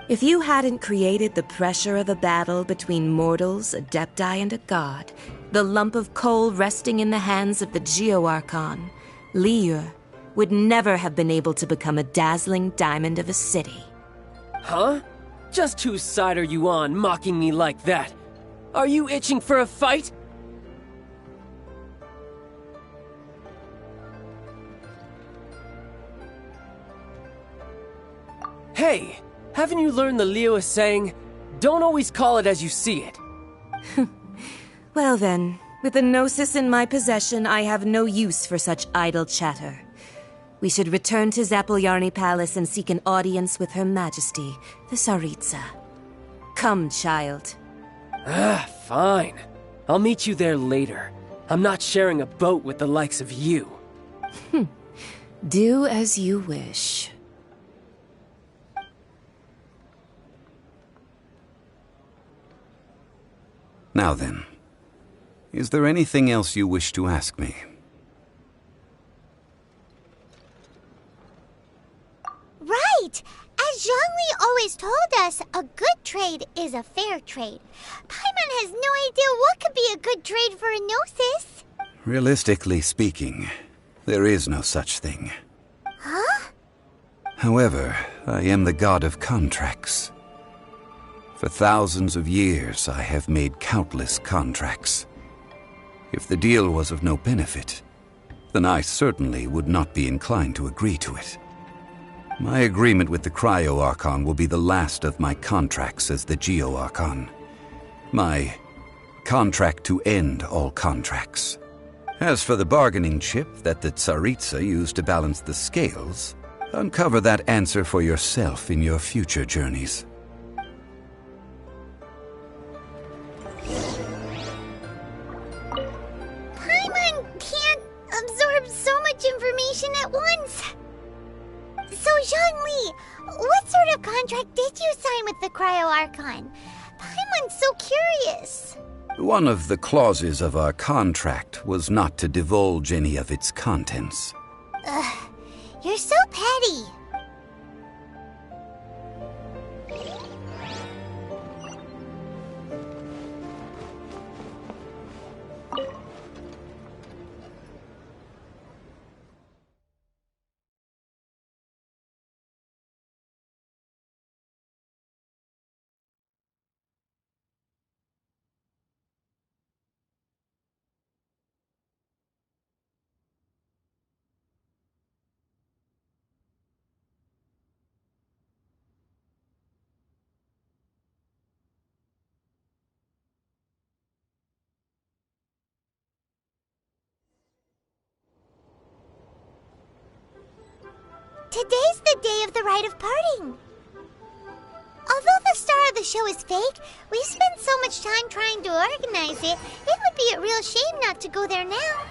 If you hadn't created the pressure of a battle between mortals, Adepti, and a god, the lump of coal resting in the hands of the Geo-Archon, Liyue, would never have been able to become a dazzling diamond of a city. Huh? Just whose side are you on, mocking me like that? Are you itching for a fight? Hey, haven't you learned the Liyue saying, don't always call it as you see it? Well then, with the Gnosis in my possession, I have no use for such idle chatter. We should return to Zapoljarny Palace and seek an audience with Her Majesty, the Tsaritsa. Come, child. Fine. I'll meet you there later. I'm not sharing a boat with the likes of you. Do as you wish. Now then, is there anything else you wish to ask me? Right! As Zhongli always told us, a good trade is a fair trade. Paimon has no idea what could be a good trade for a Gnosis. Realistically speaking, there is no such thing. Huh? However, I am the god of contracts. For thousands of years, I have made countless contracts. If the deal was of no benefit, then I certainly would not be inclined to agree to it. My agreement with the Cryo-Archon will be the last of my contracts as the Geo-Archon. My contract to end all contracts. As for the bargaining chip that the Tsaritsa used to balance the scales, uncover that answer for yourself in your future journeys. Paimon can't absorb so much information at once. So, Zhongli, what sort of contract did you sign with the Cryo-Archon? Paimon's so curious. One of the clauses of our contract was not to divulge any of its contents. Ugh, you're so petty. Today's the day of the rite of parting. Although the star of the show is fake, we've spent so much time trying to organize it, it would be a real shame not to go there now.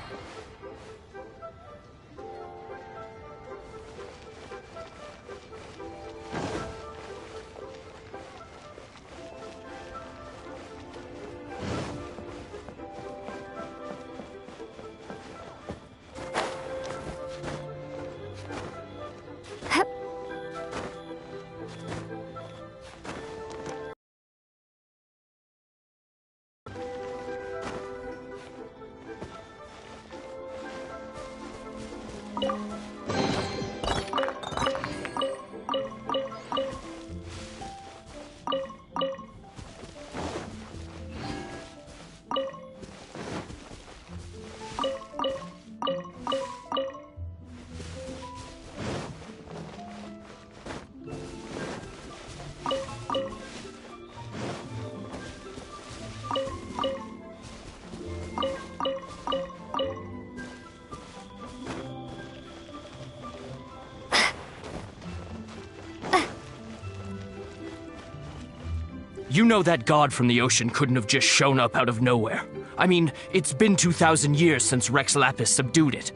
You know that god from the ocean couldn't have just shown up out of nowhere. I mean, it's been 2,000 years since Rex Lapis subdued it.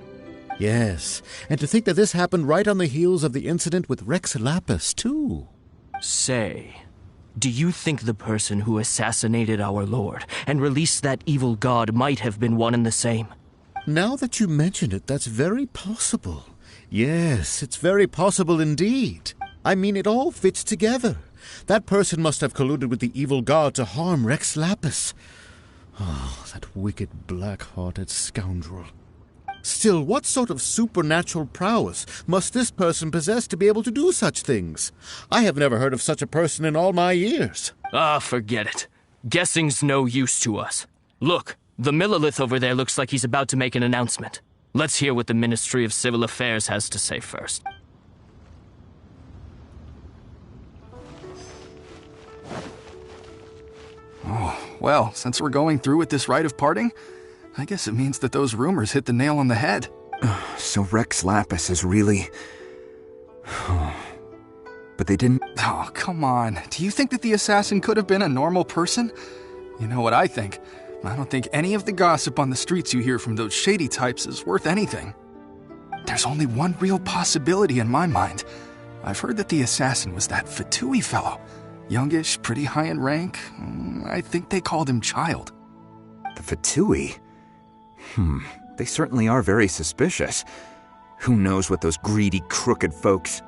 Yes, and to think that this happened right on the heels of the incident with Rex Lapis, too. Say, do you think the person who assassinated our lord and released that evil god might have been one and the same? Now that you mention it, that's very possible. Yes, it's very possible indeed. I mean, it all fits together. That person must have colluded with the evil god to harm Rex Lapis. Oh, that wicked, black-hearted scoundrel. Still, what sort of supernatural prowess must this person possess to be able to do such things? I have never heard of such a person in all my years. Forget it. Guessing's no use to us. Look, the Millilith over there looks like he's about to make an announcement. Let's hear what the Ministry of Civil Affairs has to say first. Oh, well, since we're going through with this rite of parting, I guess it means that those rumors hit the nail on the head. So Rex Lapis is really... But they didn't... Oh, come on. Do you think that the assassin could have been a normal person? You know what I think? I don't think any of the gossip on the streets you hear from those shady types is worth anything. There's only one real possibility in my mind. I've heard that the assassin was that Fatui fellow. Youngish, pretty high in rank. I think they called him Child. The Fatui? They certainly are very suspicious. Who knows what those greedy, crooked folks...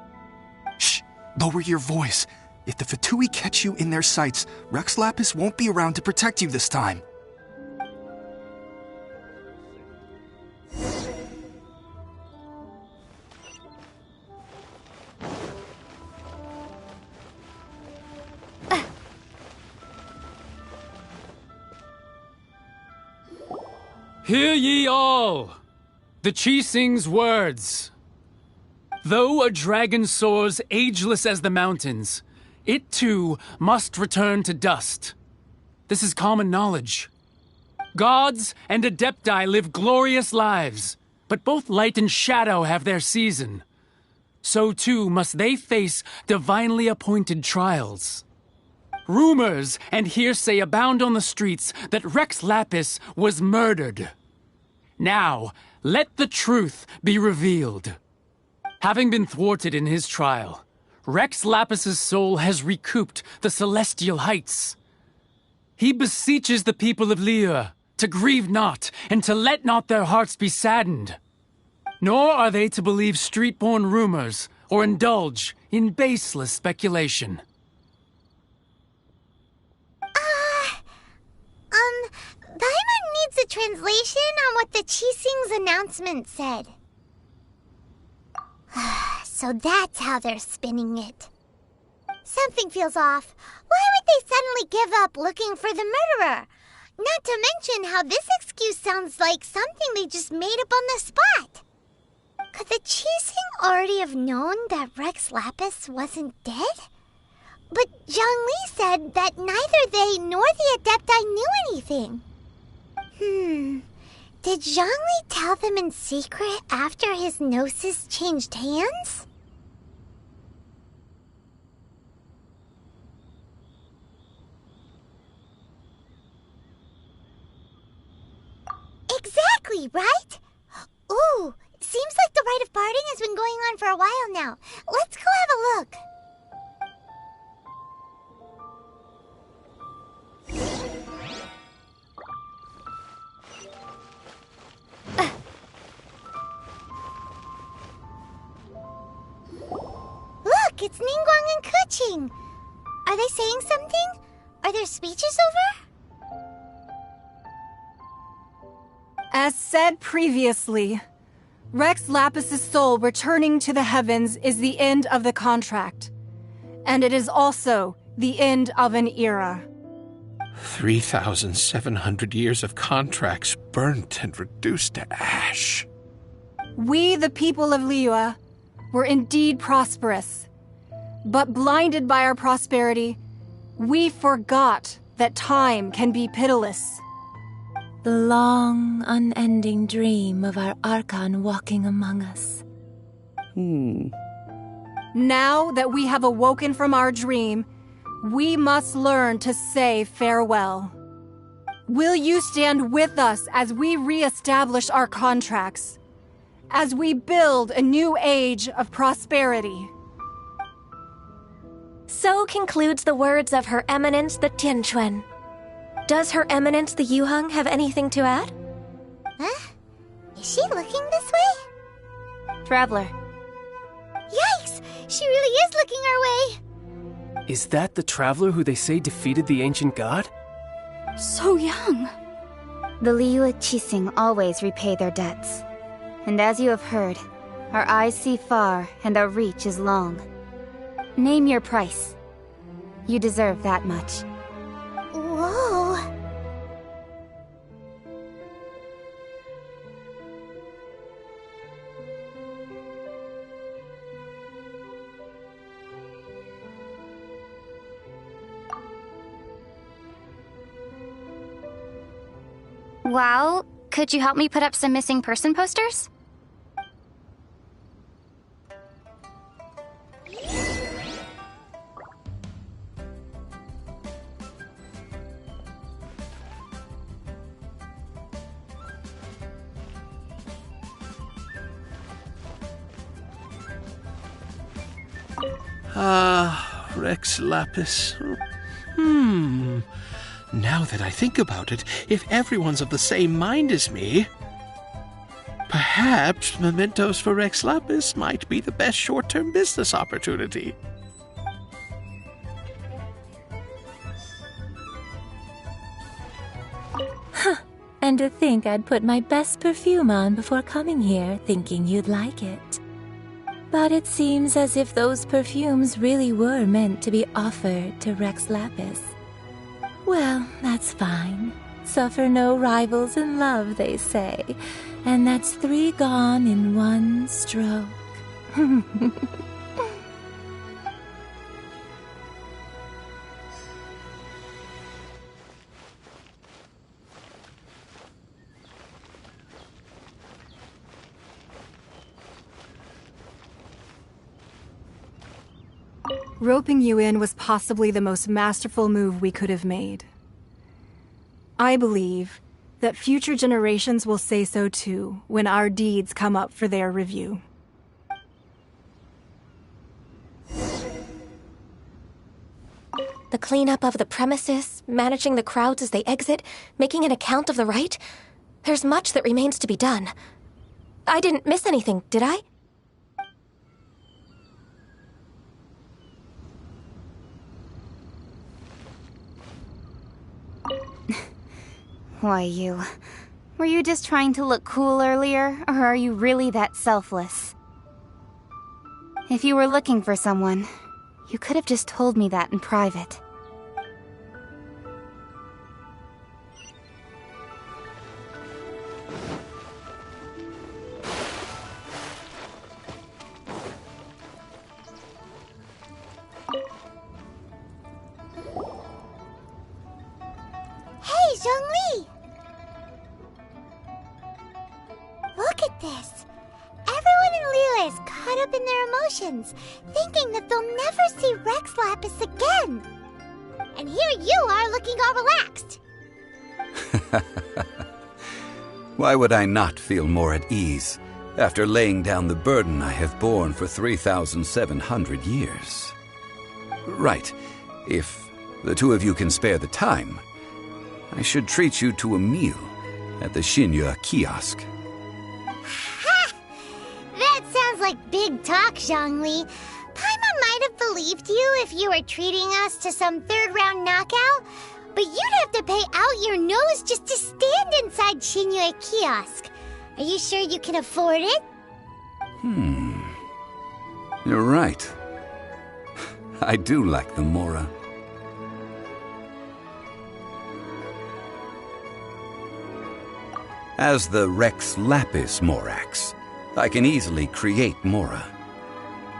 Shh! Lower your voice. If the Fatui catch you in their sights, Rex Lapis won't be around to protect you this time. Hear ye all! The Chising's words. Though a dragon soars ageless as the mountains, it too must return to dust. This is common knowledge. Gods and Adepti live glorious lives, but both light and shadow have their season. So too must they face divinely appointed trials. Rumors and hearsay abound on the streets that Rex Lapis was murdered. Now, let the truth be revealed. Having been thwarted in his trial, Rex Lapis's soul has recouped the celestial heights. He beseeches the people of Liyue to grieve not and to let not their hearts be saddened. Nor are they to believe street-born rumors or indulge in baseless speculation. Paimon needs a translation on what the Chising's announcement said. So that's how they're spinning it. Something feels off. Why would they suddenly give up looking for the murderer? Not to mention how this excuse sounds like something they just made up on the spot. Could the Chising already have known that Rex Lapis wasn't dead? But Zhongli said that neither they nor the Adepti knew anything. Did Zhongli tell them in secret after his gnosis changed hands? Exactly, right? Ooh, seems like the rite of parting has been going on for a while now. Let's go have a look. Look, it's Ningguang and Keqing. Are they saying something? Are their speeches over? As said previously, Rex Lapis's soul returning to the heavens is the end of the contract. And it is also the end of an era. 3,700 years of contracts burnt and reduced to ash. We, the people of Liyue, were indeed prosperous. But blinded by our prosperity, we forgot that time can be pitiless. The long, unending dream of our Archon walking among us. Now that we have awoken from our dream, we must learn to say farewell. Will you stand with us as we re-establish our contracts? As we build a new age of prosperity? So concludes the words of Her Eminence the Tianquan. Does Her Eminence the Yuheng have anything to add? Huh? Is she looking this way? Traveler. Yikes! She really is looking our way! Is that the traveler who they say defeated the ancient god? So young. The Liyue Chising always repay their debts. And as you have heard, our eyes see far and our reach is long. Name your price. You deserve that much. Whoa. Well, could you help me put up some missing person posters? Rex Lapis. Now that I think about it, if everyone's of the same mind as me, perhaps mementos for Rex Lapis might be the best short-term business opportunity. And to think I'd put my best perfume on before coming here, thinking you'd like it. But it seems as if those perfumes really were meant to be offered to Rex Lapis. Well, that's fine. Suffer no rivals in love, they say. And that's 3 gone in 1 stroke. Roping you in was possibly the most masterful move we could have made. I believe that future generations will say so too when our deeds come up for their review. The cleanup of the premises, managing the crowds as they exit, making an account of the rite. There's much that remains to be done. I didn't miss anything, did I? Why, you... Were you just trying to look cool earlier, or are you really that selfless? If you were looking for someone, you could have just told me that in private. Hey, Zhongli! Look at this. Everyone in Liyue is caught up in their emotions, thinking that they'll never see Rex Lapis again. And here you are looking all relaxed. Why would I not feel more at ease after laying down the burden I have borne for 3,700 years? Right. If the two of you can spare the time, I should treat you to a meal at the Shinya kiosk. Ha! That sounds like big talk, Zhongli. Paimon might have believed you if you were treating us to some third-round knockout, but you'd have to pay out your nose just to stand inside Shinya kiosk. Are you sure you can afford it? You're right. I do like the Mora. As the Rex Lapis Morax, I can easily create Mora.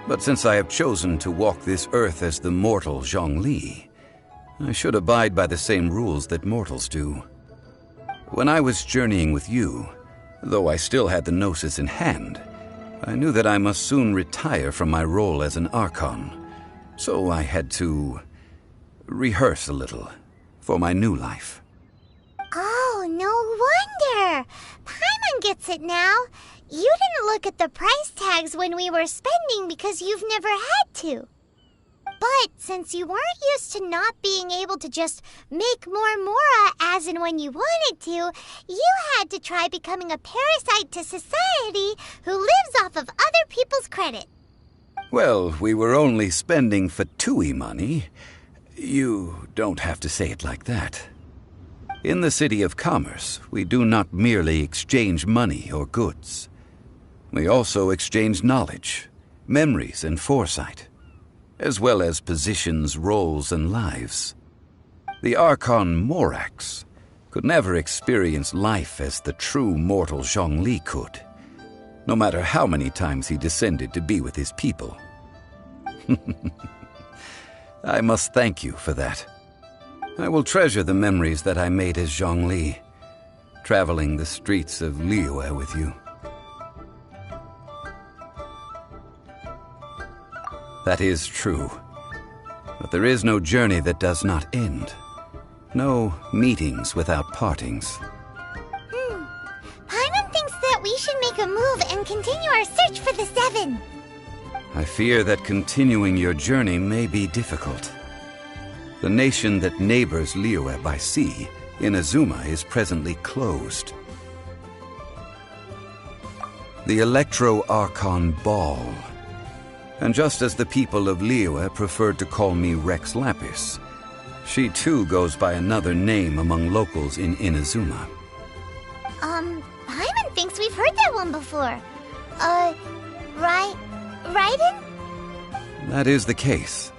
But since I have chosen to walk this earth as the mortal Zhongli, I should abide by the same rules that mortals do. When I was journeying with you, though I still had the Gnosis in hand, I knew that I must soon retire from my role as an Archon, so I had to rehearse a little for my new life. Oh, no wonder! Paimon gets it now. You didn't look at the price tags when we were spending because you've never had to. But since you weren't used to not being able to just make more Mora as and when you wanted to, you had to try becoming a parasite to society who lives off of other people's credit. Well, we were only spending Fatui money. You don't have to say it like that. In the City of Commerce, we do not merely exchange money or goods. We also exchange knowledge, memories, and foresight, as well as positions, roles, and lives. The Archon Morax could never experience life as the true mortal Zhongli could, no matter how many times he descended to be with his people. I must thank you for that. I will treasure the memories that I made as Zhongli. traveling the streets of Liyue with you. That is true. But there is no journey that does not end. No meetings without partings. Paimon thinks that we should make a move and continue our search for the Seven. I fear that continuing your journey may be difficult. The nation that neighbors Liyue by sea, Inazuma, is presently closed. The Electro-Archon Ball. And just as the people of Liyue preferred to call me Rex Lapis, she too goes by another name among locals in Inazuma. Paimon thinks we've heard that one before. Raiden? That is the case.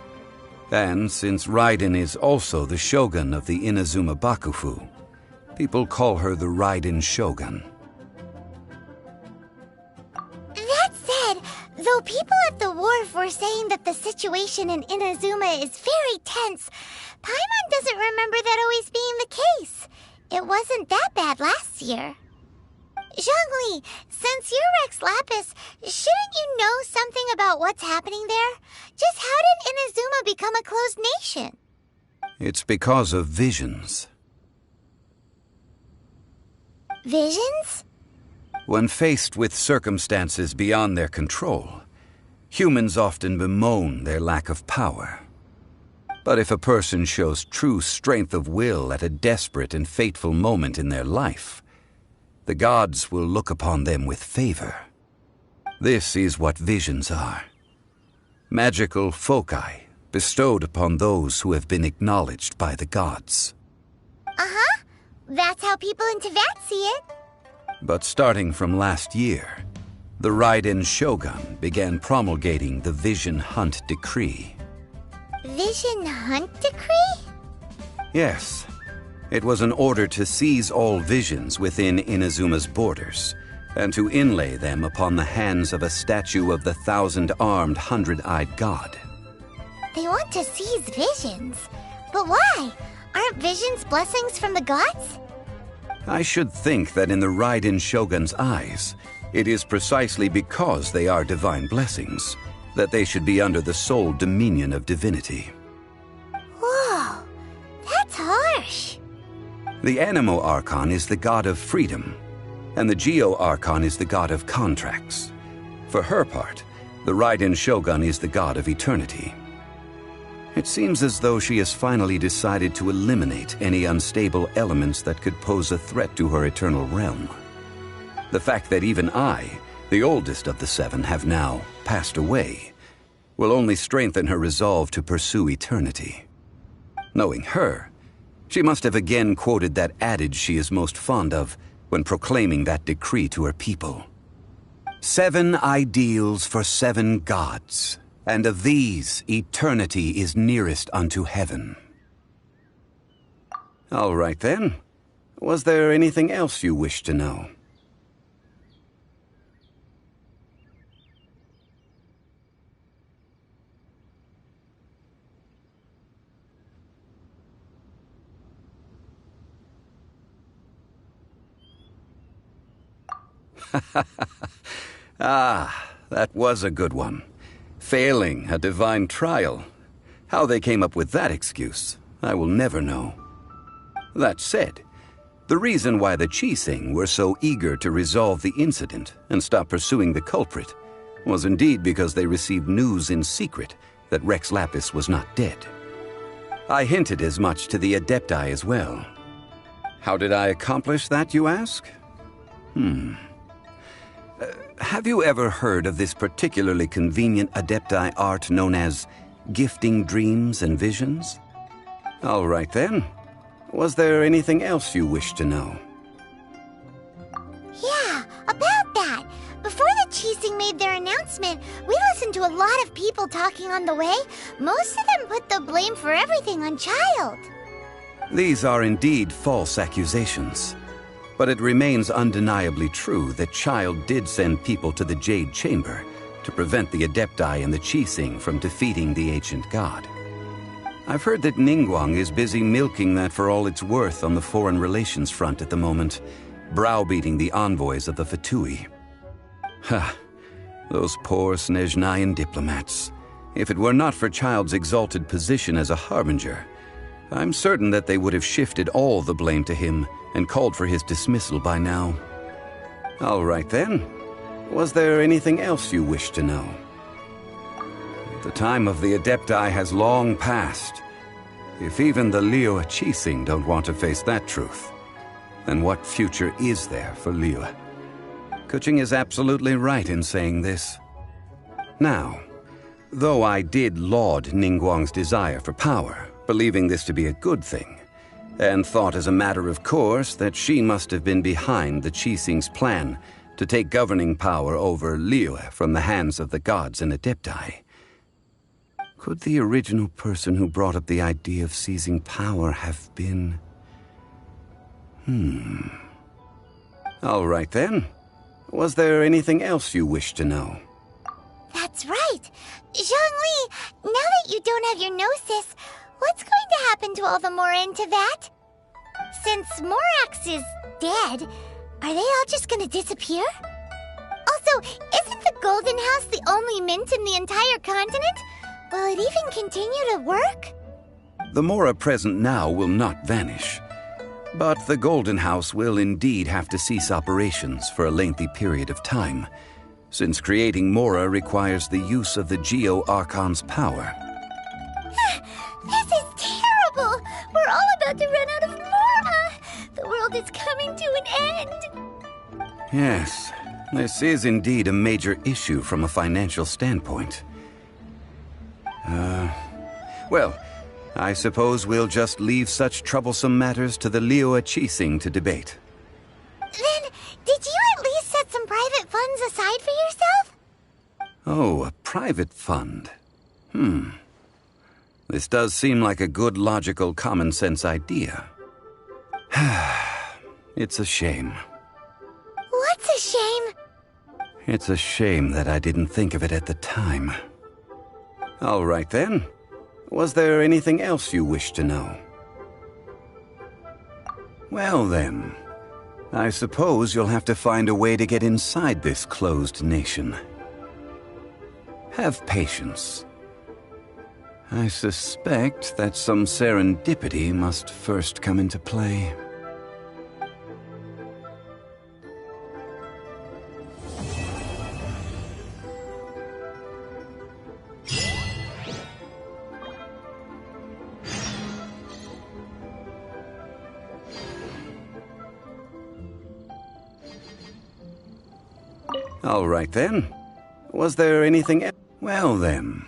And since Raiden is also the shogun of the Inazuma Bakufu, people call her the Raiden Shogun. That said, though people at the wharf were saying that the situation in Inazuma is very tense, Paimon doesn't remember that always being the case. It wasn't that bad last year. Zhongli, since you're Rex Lapis, shouldn't you know something about what's happening there? Just how did Inazuma become a closed nation? It's because of visions. Visions? When faced with circumstances beyond their control, humans often bemoan their lack of power. But if a person shows true strength of will at a desperate and fateful moment in their life, the gods will look upon them with favor. This is what visions are. Magical foci bestowed upon those who have been acknowledged by the gods. Uh-huh. That's how people in Teyvat see it. But starting from last year, the Raiden Shogun began promulgating the Vision Hunt Decree. Vision Hunt Decree? Yes. It was an order to seize all visions within Inazuma's borders, and to inlay them upon the hands of a statue of the 1,000-armed, 100-eyed god. They want to seize visions. But why? Aren't visions blessings from the gods? I should think that in the Raiden Shogun's eyes, it is precisely because they are divine blessings that they should be under the sole dominion of divinity. Whoa, that's harsh. The Animo Archon is the god of freedom, and the Geo Archon is the god of contracts. For her part, the Raiden Shogun is the god of eternity. It seems as though she has finally decided to eliminate any unstable elements that could pose a threat to her eternal realm. The fact that even I, the oldest of the seven, have now passed away, will only strengthen her resolve to pursue eternity. Knowing her, she must have again quoted that adage she is most fond of when proclaiming that decree to her people. 7 ideals for 7 gods, and of these, eternity is nearest unto heaven. All right then. Was there anything else you wished to know? Ah, that was a good one. Failing a divine trial. How they came up with that excuse, I will never know. That said, the reason why the Qixing were so eager to resolve the incident and stop pursuing the culprit was indeed because they received news in secret that Rex Lapis was not dead. I hinted as much to the Adepti as well. How did I accomplish that, you ask? Have you ever heard of this particularly convenient Adepti art known as gifting dreams and visions? All right then. Was there anything else you wished to know? Yeah, about that. Before the Qixing made their announcement, we listened to a lot of people talking on the way. Most of them put the blame for everything on Child. These are indeed false accusations. But it remains undeniably true that Child did send people to the Jade Chamber to prevent the Adepti and the Qixing from defeating the ancient god. I've heard that Ningguang is busy milking that for all it's worth on the foreign relations front at the moment, browbeating the envoys of the Fatui. Ha! Those poor Snezhnayan diplomats. If it were not for Child's exalted position as a harbinger, I'm certain that they would have shifted all the blame to him and called for his dismissal by now. All right then. Was there anything else you wished to know? The time of the Adepti has long passed. If even the Liyue Qixing don't want to face that truth, then what future is there for Liyue? Kuching is absolutely right in saying this. Now, though I did laud Ningguang's desire for power, believing this to be a good thing, and thought as a matter of course that she must have been behind the Qixing's plan to take governing power over Liyue from the hands of the gods and Adepti, could the original person who brought up the idea of seizing power have been... All right then. Was there anything else you wished to know? That's right. Zhongli, now that you don't have your gnosis, what's going to happen to all the Mora in Teyvat? Since Morax is dead, are they all just gonna disappear? Also, isn't the Golden House the only mint in the entire continent? Will it even continue to work? The Mora present now will not vanish. But the Golden House will indeed have to cease operations for a lengthy period of time, since creating Mora requires the use of the Geo-Archon's power. This is terrible! We're all about to run out of Mora! The world is coming to an end! Yes, this is indeed a major issue from a financial standpoint. Well, I suppose we'll just leave such troublesome matters to the Liyue Qixing to debate. Then, did you at least set some private funds aside for yourself? Oh, a private fund. This does seem like a good, logical, common-sense idea. It's a shame. What's a shame? It's a shame that I didn't think of it at the time. All right then. Was there anything else you wished to know? Well then, I suppose you'll have to find a way to get inside this closed nation. Have patience. I suspect that some serendipity must first come into play. All right then. Was there anything else? Well then.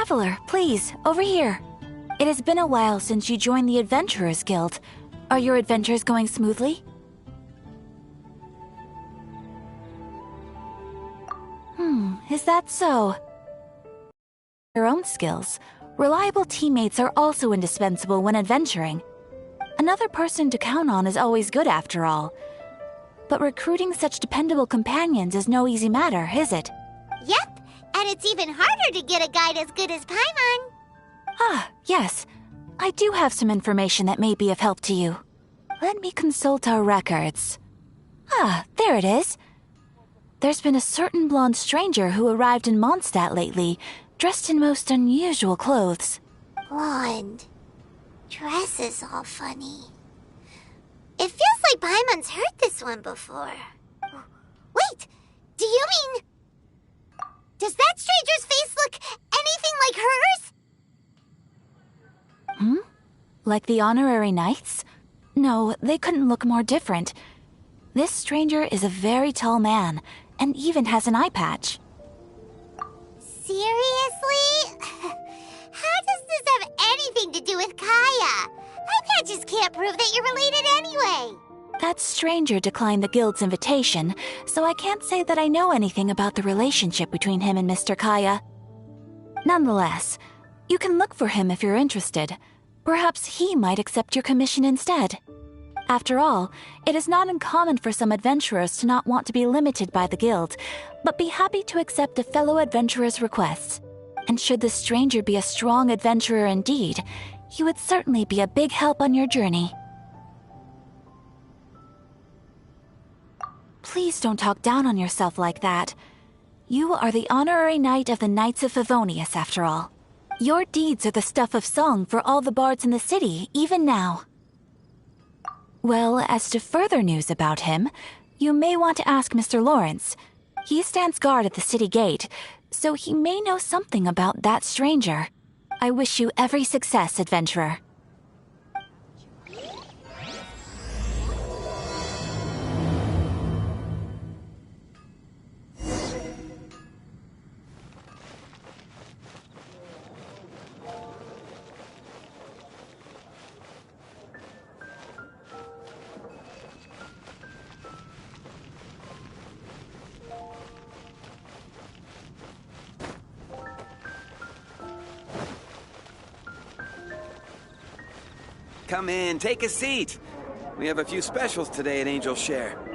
Traveler, please, over here. It has been a while since you joined the Adventurers Guild. Are your adventures going smoothly? Is that so? Your own skills. Reliable teammates are also indispensable when adventuring. Another person to count on is always good after all. But recruiting such dependable companions is no easy matter, is it? Yep, and it's even harder to get a guide as good as Paimon. Ah, yes. I do have some information that may be of help to you. Let me consult our records. Ah, there it is. There's been a certain blonde stranger who arrived in Mondstadt lately, dressed in most unusual clothes. Blonde. Dresses all funny. It feels like Paimon's heard this one before. Wait, do you mean... Does that stranger's face look anything like hers? Like the honorary knights? No, they couldn't look more different. This stranger is a very tall man, and even has an eye patch. Seriously? How does this have anything to do with Kaya? Eye patches can't prove that you're related anyway. That stranger declined the guild's invitation, so I can't say that I know anything about the relationship between him and Mr. Kaya. Nonetheless, you can look for him if you're interested. Perhaps he might accept your commission instead. After all, it is not uncommon for some adventurers to not want to be limited by the guild, but be happy to accept a fellow adventurer's requests. And should the stranger be a strong adventurer indeed, he would certainly be a big help on your journey. Please don't talk down on yourself like that. You are the honorary knight of the Knights of Favonius, after all. Your deeds are the stuff of song for all the bards in the city, even now. Well, as to further news about him, you may want to ask Mr. Lawrence. He stands guard at the city gate, so he may know something about that stranger. I wish you every success, adventurer. Come in, take a seat. We have a few specials today at Angel Share.